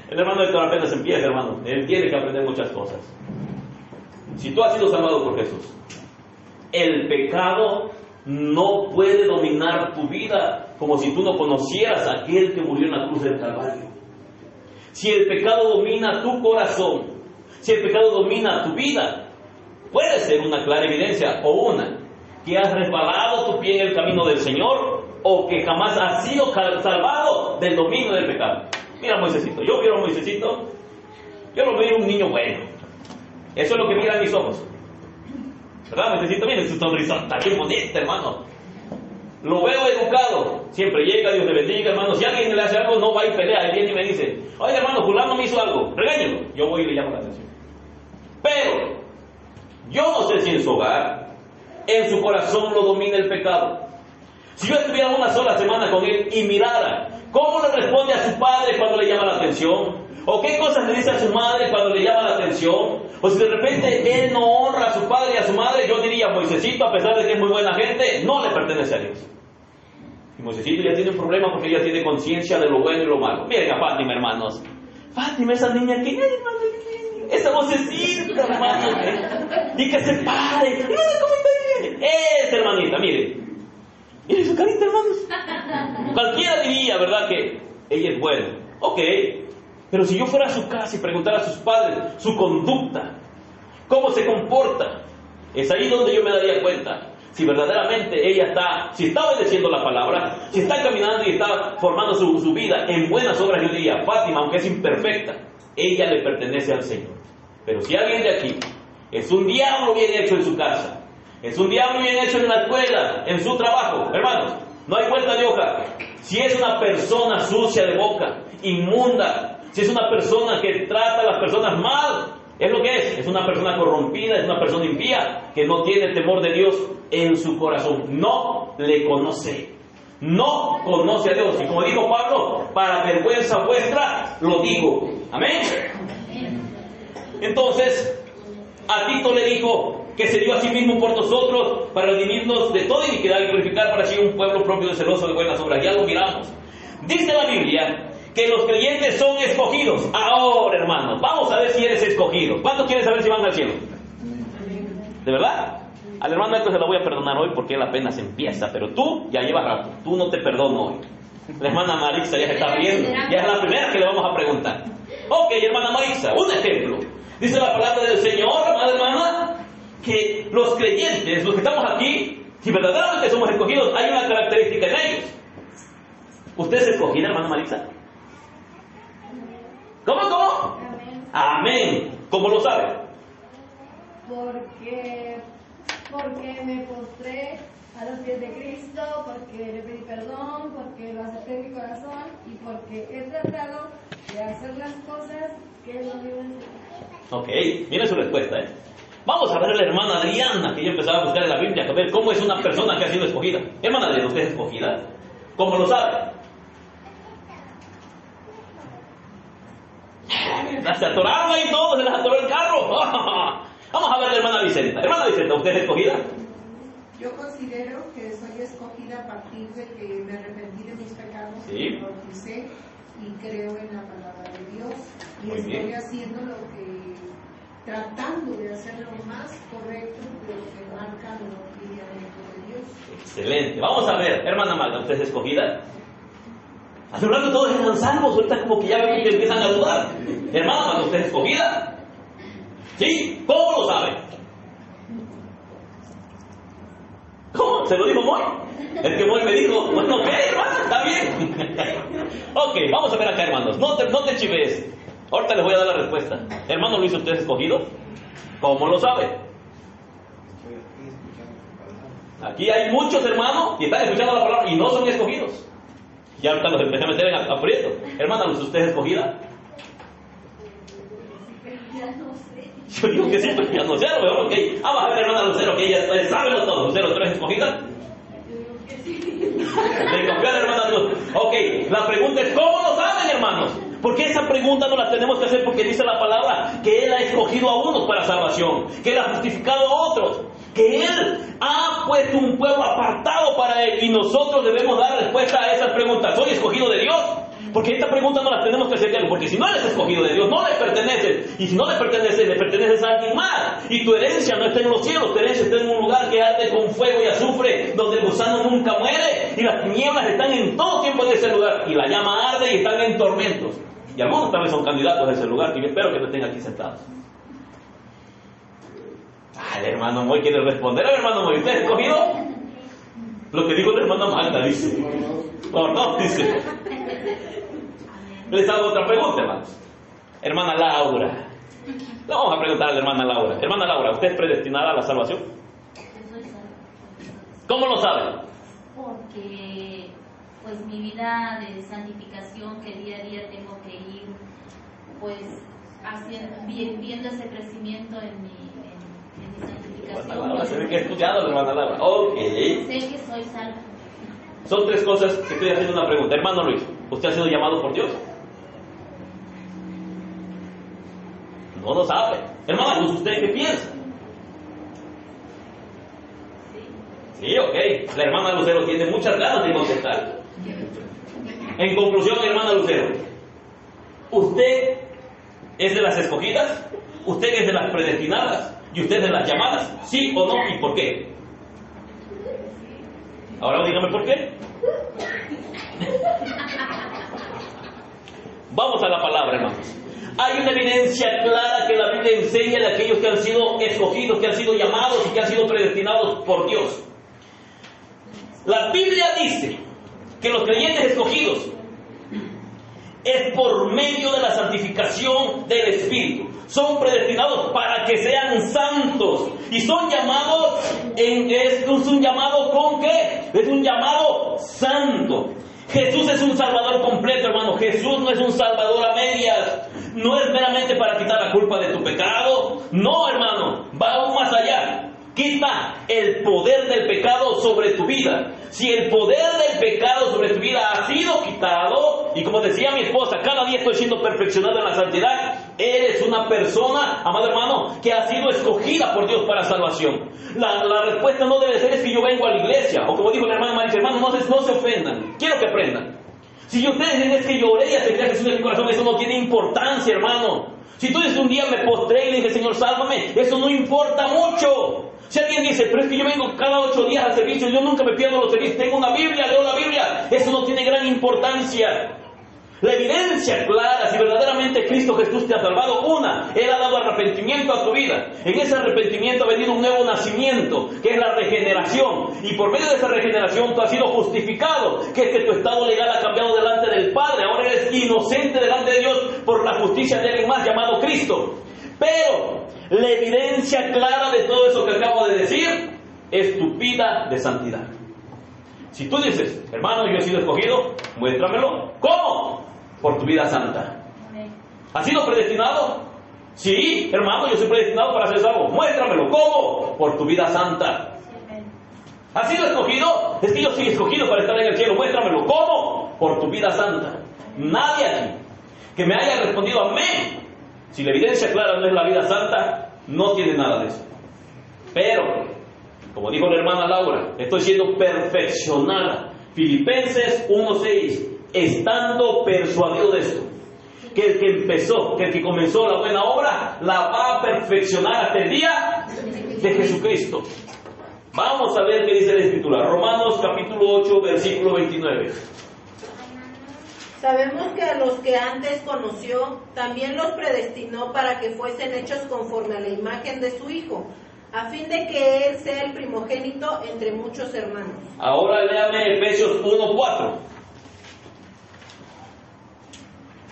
S1: El hermano Héctor apenas empieza, hermano. Él tiene que aprender muchas cosas. Si tú has sido salvado por Jesús, el pecado no puede dominar tu vida como si tú no conocieras a aquel que murió en la cruz del Calvario. Si el pecado domina tu corazón, si el pecado domina tu vida, puede ser una clara evidencia o una que has resbalado tu pie en el camino del Señor o que jamás has sido salvado del dominio del pecado. Mira a Moisésito, yo miro a Moisésito, yo lo veo un niño bueno. Eso es lo que miran mis ojos. ¿Verdad, Moisésito? Miren su sonrisa, está bien bonita, hermano. Lo veo educado, siempre llega, Dios le bendiga, hermano. Si alguien le hace algo, no va y pelea, él viene y me dice, oye, hermano, fulano me hizo algo, regáñelo. Yo voy y le llamo la atención. Pero, yo no sé si en su hogar, en su corazón lo domina el pecado. Si yo estuviera una sola semana con él y mirara cómo le responde a su padre cuando le llama la atención, o qué cosas le dice a su madre cuando le llama la atención, o si de repente él no honra a su padre y a su madre, yo diría, Moisésito, a pesar de que es muy buena gente, no le pertenece a Dios. Y Moisésito ya tiene un problema porque ella tiene conciencia de lo bueno y lo malo. Miren a Fátima, hermanos. Fátima, esa niña que es, hermano, esa vocecita, hermano, y que se pare. Hermano, ¿cómo está? Esa hermanita, miren. Miren su carita, hermanos. Cualquiera diría, ¿verdad?, que ella es buena. Ok, pero si yo fuera a su casa y preguntara a sus padres su conducta, cómo se comporta, es ahí donde yo me daría cuenta si verdaderamente ella está, si está obedeciendo la palabra, si está caminando y está formando su vida en buenas obras. Yo diría, Fátima, aunque es imperfecta, ella le pertenece al Señor. Pero si alguien de aquí es un diablo bien hecho en su casa, es un diablo bien hecho en la escuela, en su trabajo, hermanos, no hay vuelta de hoja. Si es una persona sucia de boca, inmunda, si es una persona que trata a las personas mal, es lo que es una persona corrompida, es una persona impía, que no tiene temor de Dios en su corazón, no le conoce, no conoce a Dios. Y como dijo Pablo, para vergüenza vuestra lo digo. Amén. Entonces, a Tito le dijo que se dio a sí mismo por nosotros para redimirnos de toda iniquidad y purificar para sí un pueblo propio de celoso de buenas obras. Ya lo miramos. Dice la Biblia que los creyentes son escogidos. Ahora, hermanos, vamos a ver si eres escogido. ¿Cuántos quieren saber si van al cielo? ¿De verdad? Al hermano esto se lo voy a perdonar hoy porque él apenas empieza, pero tú ya llevas rato, tú no te perdono hoy. La hermana Marixa ya se está riendo, ya es la primera que le vamos a preguntar. Ok, hermana Marixa, un ejemplo. Dice la palabra del Señor, amada hermana, que los creyentes, los que estamos aquí, si verdaderamente somos escogidos, hay una característica en ellos. ¿Usted es escogida, hermana Marixa? ¿Cómo?
S4: Amén.
S1: Amén. ¿Cómo lo sabe?
S4: Porque me postré a los pies de Cristo, porque le pedí perdón, porque lo acepté en mi corazón y porque he tratado de hacer las cosas que Él nos dio en su.
S1: Ok, viene su respuesta, ¿eh? Vamos a ver a la hermana Adriana, que yo empezaba a buscar en la Biblia, a ver cómo es una persona que ha sido escogida. Hermana Adriana, ¿usted es escogida? ¿Cómo lo sabe? Se atoraron ahí todos, se les atoró el carro. Vamos a ver a la hermana Vicenta. Hermana Vicenta, ¿usted es escogida?
S5: Yo considero que soy escogida a partir de que me arrepentí de mis pecados,
S1: Sí.
S5: me bauticé y creo en la palabra de Dios. Y
S1: Muy
S5: estoy
S1: bien.
S5: haciendo tratando de hacer lo más correcto de lo que marca los lineamientos de Dios.
S1: Excelente. Vamos a ver, hermana Magda, ¿usted es escogida? Hace un rato todos eran salvos, ahorita como que ya ven que empiezan a dudar. Hermana Magda, ¿usted es escogida? ¿Sí? ¿Cómo lo sabe? ¿Cómo? ¿Se lo dijo Moy? El que Moy me dijo, bueno, ok, hermano, está bien. Ok, vamos a ver acá, hermanos. No te chives. Ahorita les voy a dar la respuesta. Hermano Luis, ¿usted es escogido? ¿Cómo lo sabe? Aquí hay muchos hermanos y están escuchando la palabra y no son escogidos. Y ahorita los empecé a meter en aprieto. Hermana Luz, ¿usted es escogida?
S4: Ya no sé.
S1: Yo digo que sí, pero ya no sé, a lo mejor, ok. Vamos a ver, hermana Lucero, que ella sabe todo. Lucero, ¿tú eres escogida?
S4: Yo digo que sí.
S1: Le confió a la hermana Luz. Ok, la pregunta es, ¿cómo lo saben, hermanos? Porque esa pregunta no la tenemos que hacer porque dice la palabra que Él ha escogido a unos para salvación, que Él ha justificado a otros, que Él ha puesto un pueblo apartado para Él y nosotros debemos dar respuesta a esas preguntas. ¿Soy escogido de Dios? Porque esta pregunta no la tenemos que hacer, porque si no eres escogido de Dios, no le perteneces. Y si no le perteneces a alguien más. Y tu herencia no está en los cielos, tu herencia está en un lugar que arde con fuego y azufre, donde el gusano nunca muere, y las tinieblas están en todo tiempo en ese lugar, y la llama arde y están en tormentos. Y algunos también son candidatos a ese lugar, que yo espero que no estén aquí sentados. El hermano Moy quiere responder. A ver, hermano Moy, ¿usted es escogido? Lo que dijo la hermana Magda, dice. Por dos, dice. Les hago otra pregunta, hermanos. Hermana Laura. Le vamos a preguntar a la hermana Laura. Hermana Laura, ¿usted es predestinada a la salvación? ¿Cómo lo sabe?
S6: Porque pues mi vida de santificación que día a día tengo que ir pues viendo ese crecimiento en mi santificación.
S1: Laura, se ve que ha estudiado la hermana Laura. Ok.
S6: Sé que soy salva.
S1: Son tres cosas que estoy haciendo una pregunta. Hermano Luis, ¿usted ha sido llamado por Dios? No lo sabe. Hermana Luz, ¿usted qué piensa? Sí, ok. La hermana Lucero tiene muchas ganas de contestar. En conclusión, hermana Lucero, ¿usted es de las escogidas? ¿Usted es de las predestinadas? ¿Y usted es de las llamadas? ¿Sí o no? ¿Y por qué? Ahora dígame por qué. Vamos a la palabra, hermanos. Hay una evidencia clara que la Biblia enseña de aquellos que han sido escogidos, que han sido llamados y que han sido predestinados por Dios. La Biblia dice que los creyentes escogidos es por medio de la santificación del Espíritu. Son predestinados para que sean santos. Y son llamados, es un llamado ¿con qué? Es un llamado santo. Jesús es un salvador completo, hermano. Jesús no es un salvador a medias. No es meramente para quitar la culpa de tu pecado. No, hermano, va aún más allá. Quita el poder del pecado sobre tu vida. Si el poder del pecado sobre tu vida ha sido quitado, y como decía mi esposa, cada día estoy siendo perfeccionado en la santidad, eres una persona, amado hermano, que ha sido escogida por Dios para salvación. La respuesta no debe ser es que yo vengo a la iglesia, o como dijo la hermana Marisa, hermano, no se ofendan, quiero que aprendan. Si ustedes dicen es que yo oré y acepté a Jesús en mi corazón, eso no tiene importancia, hermano. Si tú dices un día me postré y le dije, Señor, sálvame, eso no importa mucho. Si alguien dice, pero es que yo vengo cada 8 días al servicio, yo nunca me pierdo los servicios, tengo una Biblia, leo la Biblia, eso no tiene gran importancia. La evidencia clara, si verdaderamente Cristo Jesús te ha salvado, una, Él ha dado arrepentimiento a tu vida. En ese arrepentimiento ha venido un nuevo nacimiento, que es la regeneración. Y por medio de esa regeneración tú has sido justificado, que es que tu estado legal ha cambiado delante del Padre. Ahora eres inocente delante de Dios por la justicia de alguien más llamado Cristo. Pero la evidencia clara de todo eso que acabo de decir es tu vida de santidad. Si tú dices, hermano, yo he sido escogido, muéstramelo. ¿Cómo? Por tu vida santa. ¿Has sido predestinado? Sí, hermano, yo soy predestinado para ser salvo. Muéstramelo. ¿Cómo? Por tu vida santa. ¿Has sido escogido? Es que yo soy escogido para estar en el cielo. Muéstramelo. ¿Cómo? Por tu vida santa. Nadie aquí que me haya respondido amén, si la evidencia clara no es la vida santa, no tiene nada de eso. Pero, como dijo la hermana Laura, estoy siendo perfeccionada. Filipenses 1:6, estando persuadido de esto, que el que comenzó la buena obra, la va a perfeccionar hasta el día de Jesucristo. Vamos a ver qué dice la Escritura. Romanos capítulo 8, versículo 29.
S2: Sabemos que a los que antes conoció, también los predestinó para que fuesen hechos conforme a la imagen de su Hijo, a fin de que Él sea el primogénito entre muchos hermanos.
S1: Ahora léame Efesios 1:4.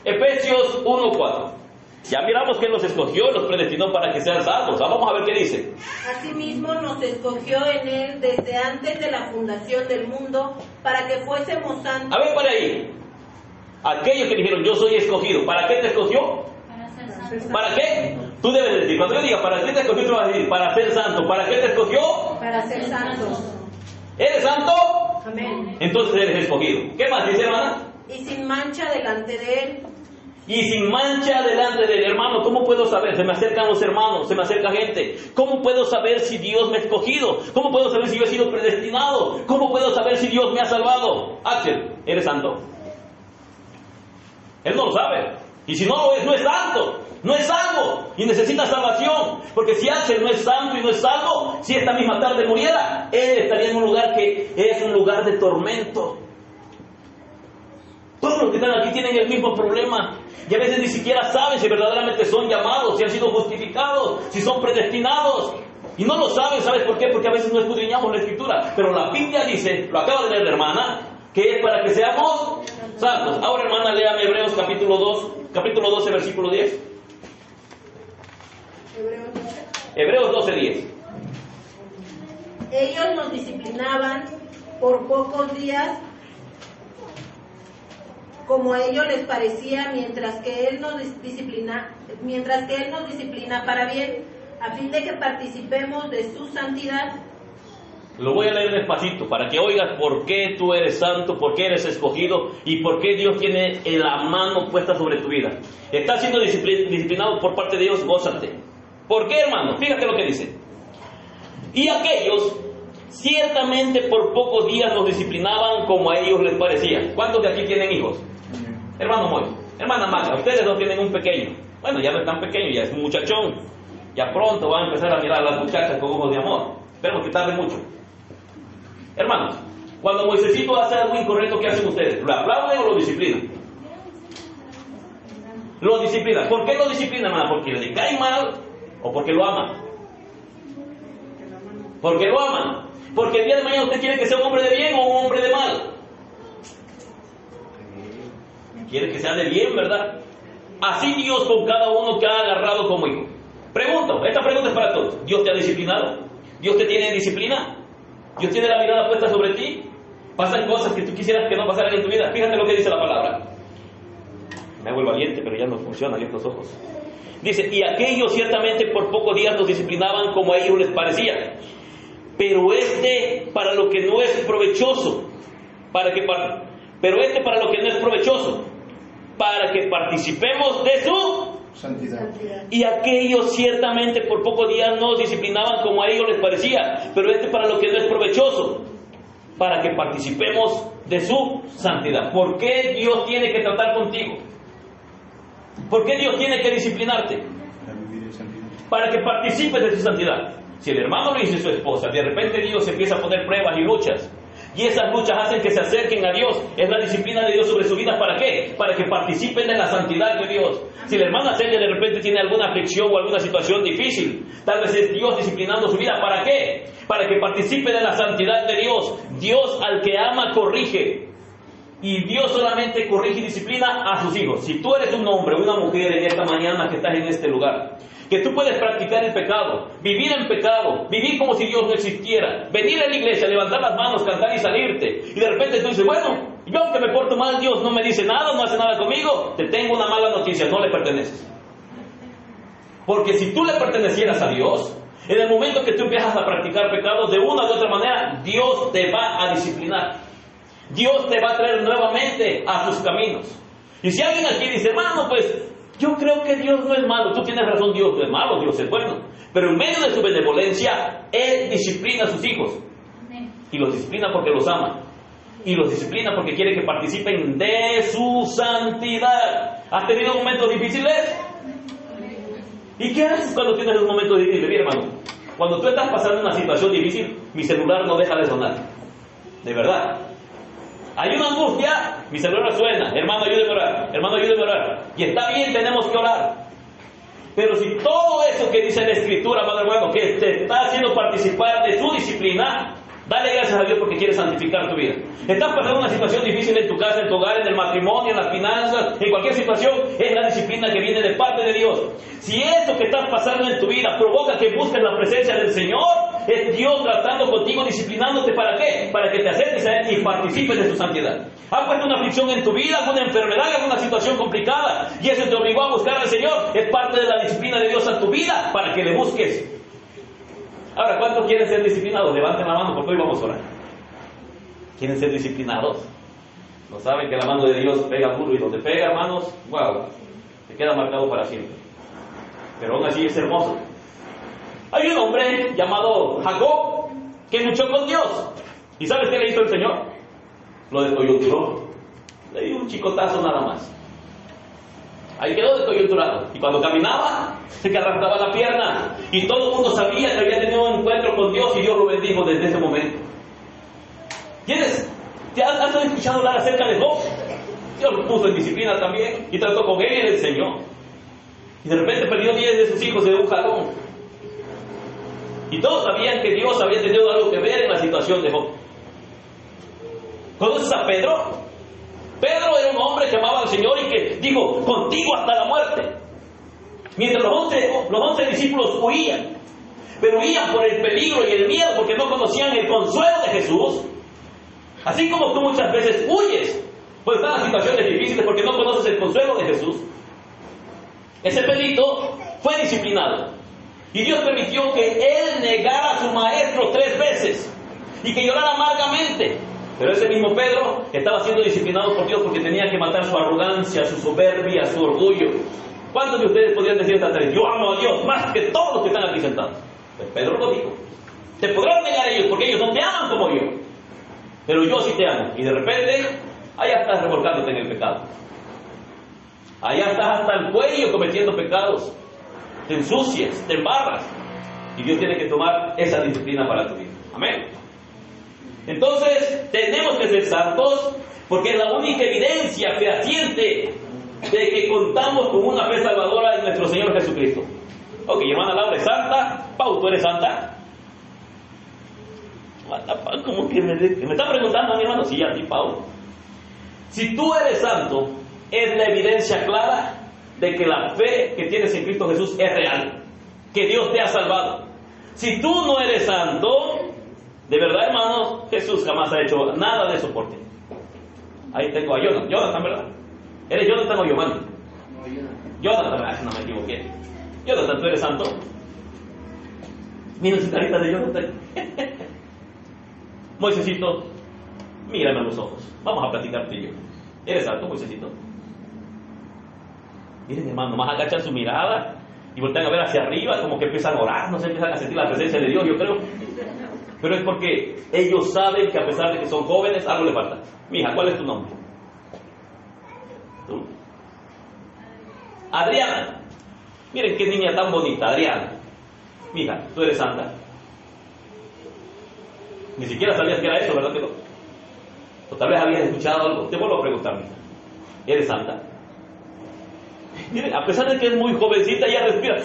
S1: Efesios 1:4. Ya miramos que los escogió, los predestinó para que sean salvos. Ahora vamos a ver qué dice.
S2: Asimismo nos escogió en Él desde antes de la fundación del mundo, para que fuésemos santos.
S1: A ver, para ahí. Aquellos que dijeron, yo soy escogido, ¿para qué te escogió?
S6: Para ser santo.
S1: ¿Para qué? Tú debes decir, cuando yo diga, ¿para qué te escogió? Tú vas a decir, para ser santo. ¿Para qué te escogió?
S2: Para ser santos.
S1: ¿Eres santo?
S2: Amén.
S1: Entonces eres escogido. ¿Qué más dice, hermana?
S2: Y sin mancha delante de Él.
S1: Y sin mancha delante del hermano. ¿Cómo puedo saber? Se me acercan los hermanos, se me acerca gente. ¿Cómo puedo saber si Dios me ha escogido? ¿Cómo puedo saber si yo he sido predestinado? ¿Cómo puedo saber si Dios me ha salvado? Axel, ¿eres santo? Él no lo sabe. Y si no lo es, no es santo. No es salvo. Y necesita salvación. Porque si Axel no es santo y no es salvo, si esta misma tarde muriera, él estaría en un lugar que es un lugar de tormento. Todos los que están aquí tienen el mismo problema. Y a veces ni siquiera saben si verdaderamente son llamados, si han sido justificados, si son predestinados. Y no lo saben, ¿sabes por qué? Porque a veces no escudriñamos la Escritura. Pero la Biblia dice, lo acaba de leer la hermana, que es para que seamos santos. Ahora, hermana, léame Hebreos capítulo 12, versículo 10. Hebreos 12:10.
S2: Ellos nos disciplinaban por pocos días, como a ellos les parecía, mientras que Él nos disciplina para bien, a fin de que participemos de su santidad.
S1: Lo voy a leer despacito para que oigas por qué tú eres santo, por qué eres escogido y por qué Dios tiene la mano puesta sobre tu vida. Estás siendo disciplinado por parte de Dios, gózate. ¿Por qué, hermano? Fíjate lo que dice. Y aquellos ciertamente por pocos días nos disciplinaban como a ellos les parecía. ¿Cuántos de aquí tienen hijos? Hermano Moy, hermana Maga, ustedes no tienen un pequeño. Bueno, ya no es tan pequeño, ya es un muchachón. Ya pronto van a empezar a mirar a las muchachas con ojos de amor. Esperemos que tarde mucho. Hermanos, cuando Moisésito hace algo incorrecto, ¿qué hacen ustedes? ¿Lo aplauden o lo disciplinan? Lo disciplinan. ¿Por qué lo disciplinan, hermana? ¿Porque le cae mal o porque lo aman? Porque lo aman. Porque el día de mañana usted quiere que sea un hombre de bien o un hombre de mal. Quiere que sea de bien, ¿verdad? Así Dios con cada uno que ha agarrado como hijo. Pregunto, esta pregunta es para todos. ¿Dios te ha disciplinado? ¿Dios te tiene en disciplina? ¿Dios tiene la mirada puesta sobre ti? ¿Pasan cosas que tú quisieras que no pasaran en tu vida? Fíjate lo que dice la palabra. Me hago el valiente, pero ya no funcionan estos ojos. Dice, y aquellos ciertamente por pocos días nos disciplinaban como a ellos les parecía. Pero para lo que no es provechoso, para que participemos de su
S3: santidad.
S1: Y aquellos ciertamente por pocos días nos disciplinaban como a ellos les parecía, pero para lo que no es provechoso, para que participemos de su santidad. ¿Por qué Dios tiene que tratar contigo? ¿Por qué Dios tiene que disciplinarte? Para que participes de su santidad. Si el hermano lo dice a su esposa, de repente Dios empieza a poner pruebas y luchas, y esas luchas hacen que se acerquen a Dios. Es la disciplina de Dios sobre su vida. ¿Para qué? Para que participen de la santidad de Dios. Si la hermana Celia de repente tiene alguna aflicción o alguna situación difícil, tal vez es Dios disciplinando su vida. ¿Para qué? Para que participe de la santidad de Dios. Dios al que ama corrige. Y Dios solamente corrige y disciplina a sus hijos. Si tú eres un hombre o una mujer en esta mañana que estás en este lugar, que tú puedes practicar el pecado, vivir en pecado, vivir como si Dios no existiera, venir a la iglesia, levantar las manos, cantar y salirte, y de repente tú dices, bueno, yo aunque me porto mal, Dios no me dice nada, no hace nada conmigo, te tengo una mala noticia, no le perteneces. Porque si tú le pertenecieras a Dios, en el momento que tú empiezas a practicar pecados de una u otra manera, Dios te va a disciplinar. Dios te va a traer nuevamente a tus caminos. Y si alguien aquí dice, hermano, pues yo creo que Dios no es malo. Tú tienes razón, Dios no es malo, Dios es bueno. Pero en medio de su benevolencia, Él disciplina a sus hijos. Y los disciplina porque los ama. Y los disciplina porque quiere que participen de su santidad. ¿Has tenido momentos difíciles? ¿Y qué haces cuando tienes un momento difícil? Mira, hermano, cuando tú estás pasando una situación difícil, mi celular no deja de sonar. De verdad. Hay una angustia, mi celular suena, hermano ayúdeme a orar, hermano ayúdeme a orar. Y está bien, tenemos que orar. Pero si todo eso que dice la Escritura, amado hermano, que te está haciendo participar de su disciplina, dale gracias a Dios porque quiere santificar tu vida. Estás pasando una situación difícil en tu casa, en tu hogar, en el matrimonio, en las finanzas, en cualquier situación, es la disciplina que viene de parte de Dios. Si eso que estás pasando en tu vida provoca que busques la presencia del Señor, es Dios tratando contigo, disciplinándote. ¿Para qué? Para que te acerques a Él y participes de su santidad. ¿Has puesto una aflicción en tu vida, alguna enfermedad, alguna situación complicada, y eso te obligó a buscar al Señor? Es parte de la disciplina de Dios a tu vida para que le busques. Ahora, ¿cuántos quieren ser disciplinados? Levanten la mano porque hoy vamos a orar. ¿Quieren ser disciplinados? No saben que la mano de Dios pega duro, y donde pega, hermanos, wow, te queda marcado para siempre. Pero aún así es hermoso. Hay un hombre llamado Jacob que luchó con Dios. ¿Y sabes qué le hizo el Señor? Lo descoyunturó. Le dio un chicotazo nada más. Ahí quedó descoyunturado. Y cuando caminaba, se que arrastraba la pierna. Y todo el mundo sabía que había tenido un encuentro con Dios y Dios lo bendijo desde ese momento. ¿Has escuchado hablar acerca de Job? Dios lo puso en disciplina también y trató con él y le enseñó. Y de repente perdió 10 de sus hijos de un jalón. Y todos sabían que Dios había tenido algo que ver en la situación de Job. ¿Conoces a Pedro? Pedro era un hombre que amaba al Señor y que dijo, contigo hasta la muerte. Mientras los 11 discípulos huían, pero huían por el peligro y el miedo porque no conocían el consuelo de Jesús. Así como tú muchas veces huyes por estar en situaciones difíciles porque no conoces el consuelo de Jesús. Ese Pedrito fue disciplinado. Y Dios permitió que él negara a su maestro 3 veces y que llorara amargamente. Pero ese mismo Pedro estaba siendo disciplinado por Dios porque tenía que matar su arrogancia, su soberbia, su orgullo. ¿Cuántos de ustedes podrían decir esta vez? Yo amo a Dios más que todos los que están aquí sentados. Pues Pedro lo dijo. Te podrán negar ellos porque ellos no te aman como yo. Pero yo sí te amo. Y de repente, allá estás revolcándote en el pecado. Allá estás hasta el cuello cometiendo pecados. Te ensucias, te embarras. Y Dios tiene que tomar esa disciplina para tu vida. Amén. Entonces, tenemos que ser santos porque es la única evidencia fehaciente de que contamos con una fe salvadora en nuestro Señor Jesucristo. Ok, hermana Laura es santa. Pau, ¿tú eres santa? ¿Cómo que me está preguntando a mi hermano? Sí, a ti, Pau. Si tú eres santo, es la evidencia clara de que la fe que tienes en Cristo Jesús es real, que Dios te ha salvado. Si tú no eres santo, de verdad, hermanos, Jesús jamás ha hecho nada de soporte. Ahí tengo a Jonathan. Jonathan, ¿verdad? ¿Eres Jonathan o Giovanni? Jonathan, no me equivoqué. Jonathan, ¿tú eres santo? Mira su carita de Jonathan. Moisésito, mírame a los ojos. Vamos a platicar tú y yo. ¿Eres santo, Moisésito? Miren, hermano, nomás agachan su mirada y voltean a ver hacia arriba, como que empiezan a orar, no se empiezan a sentir la presencia de Dios, yo creo. Pero es porque ellos saben que a pesar de que son jóvenes, algo les falta. Mija, ¿cuál es tu nombre? ¿Tú? Adriana. Miren qué niña tan bonita, Adriana. Mija, ¿tú eres santa? Ni siquiera sabías que era eso, ¿verdad que no? O tal vez habías escuchado algo. Te vuelvo a preguntar, mija. ¿Eres santa? Miren, a pesar de que es muy jovencita, ella respira.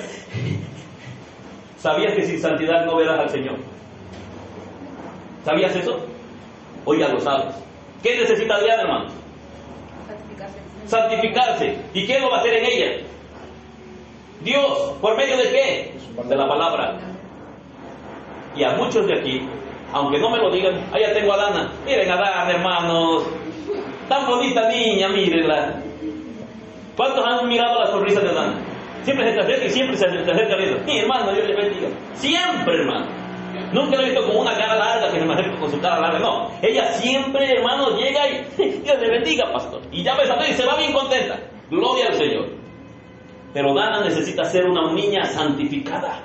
S1: ¿Sabías que sin santidad no verás al Señor? ¿Sabías eso? Hoy ya lo sabes. ¿Qué necesita Adriana, hermano? Santificarse. ¿Y quién lo va a hacer en ella? Dios. ¿Por medio de qué? De la palabra. Y a muchos de aquí, aunque no me lo digan, allá tengo a Dana. Miren a Dana, hermanos. Tan bonita niña, mírenla. ¿Cuántos han mirado la sonrisa de Dana? Siempre se te acerca y siempre se te acerca a Dios. Mi hermano, Dios le bendiga. Siempre, hermano. Nunca lo he visto con una cara larga, que se me acerca con su cara larga. No. Ella siempre, hermano, llega y Dios le bendiga, pastor. Y ya ves a Dios y se va bien contenta. Gloria al Señor. Pero Dana necesita ser una niña santificada.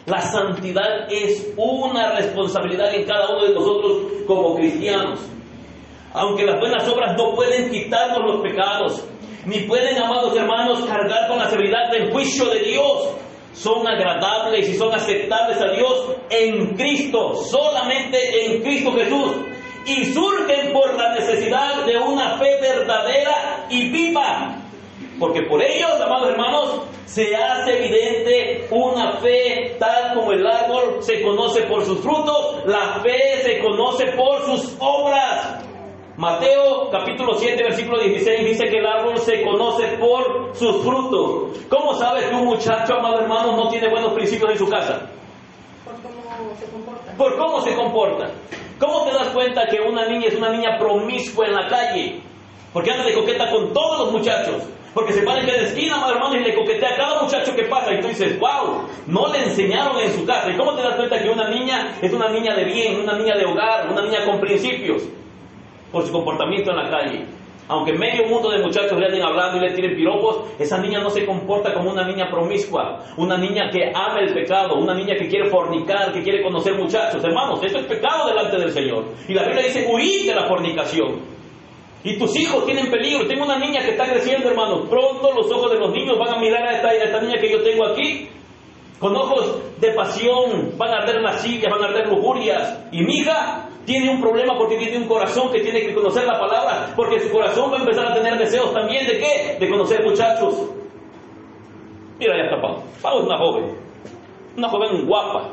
S1: La santidad es una responsabilidad en cada uno de nosotros como cristianos. Aunque las buenas obras no pueden quitarnos los pecados, ni pueden, amados hermanos, cargar con la severidad del juicio de Dios, son agradables y son aceptables a Dios en Cristo, solamente en Cristo Jesús, y surgen por la necesidad de una fe verdadera y viva. Porque por ellos, amados hermanos, se hace evidente una fe tal como el árbol se conoce por sus frutos, la fe se conoce por sus obras. Mateo capítulo 7 versículo 16 dice que el árbol se conoce por sus frutos. ¿Cómo sabes que un muchacho, amados hermanos, no tiene buenos principios en su casa?
S2: Por cómo se comporta.
S1: Por cómo se comporta. ¿Cómo te das cuenta que una niña es una niña promiscua en la calle? Porque anda de coqueta con todos los muchachos. Porque se para en cada esquina, amados hermanos, y le coquetea a cada muchacho que pasa. Y tú dices, wow, no le enseñaron en su casa. ¿Y cómo te das cuenta que una niña es una niña de bien, una niña de hogar, una niña con principios? Por su comportamiento en la calle. Aunque medio mundo de muchachos le anden hablando y le tiren piropos, esa niña no se comporta como una niña promiscua, una niña que ama el pecado, una niña que quiere fornicar, que quiere conocer muchachos. Hermanos, esto es pecado delante del Señor. Y la Biblia dice, huid de la fornicación. Y tus hijos tienen peligro. Tengo una niña que está creciendo, hermanos. Pronto los ojos de los niños van a mirar a esta niña que yo tengo aquí, con ojos de pasión. Van a arder lascivias, van a arder lujurias. Y mi hija tiene un problema porque tiene un corazón que tiene que conocer la palabra, porque su corazón va a empezar a tener deseos también ¿de qué? De conocer muchachos. Mira, ya está Pau. Pau es una joven guapa.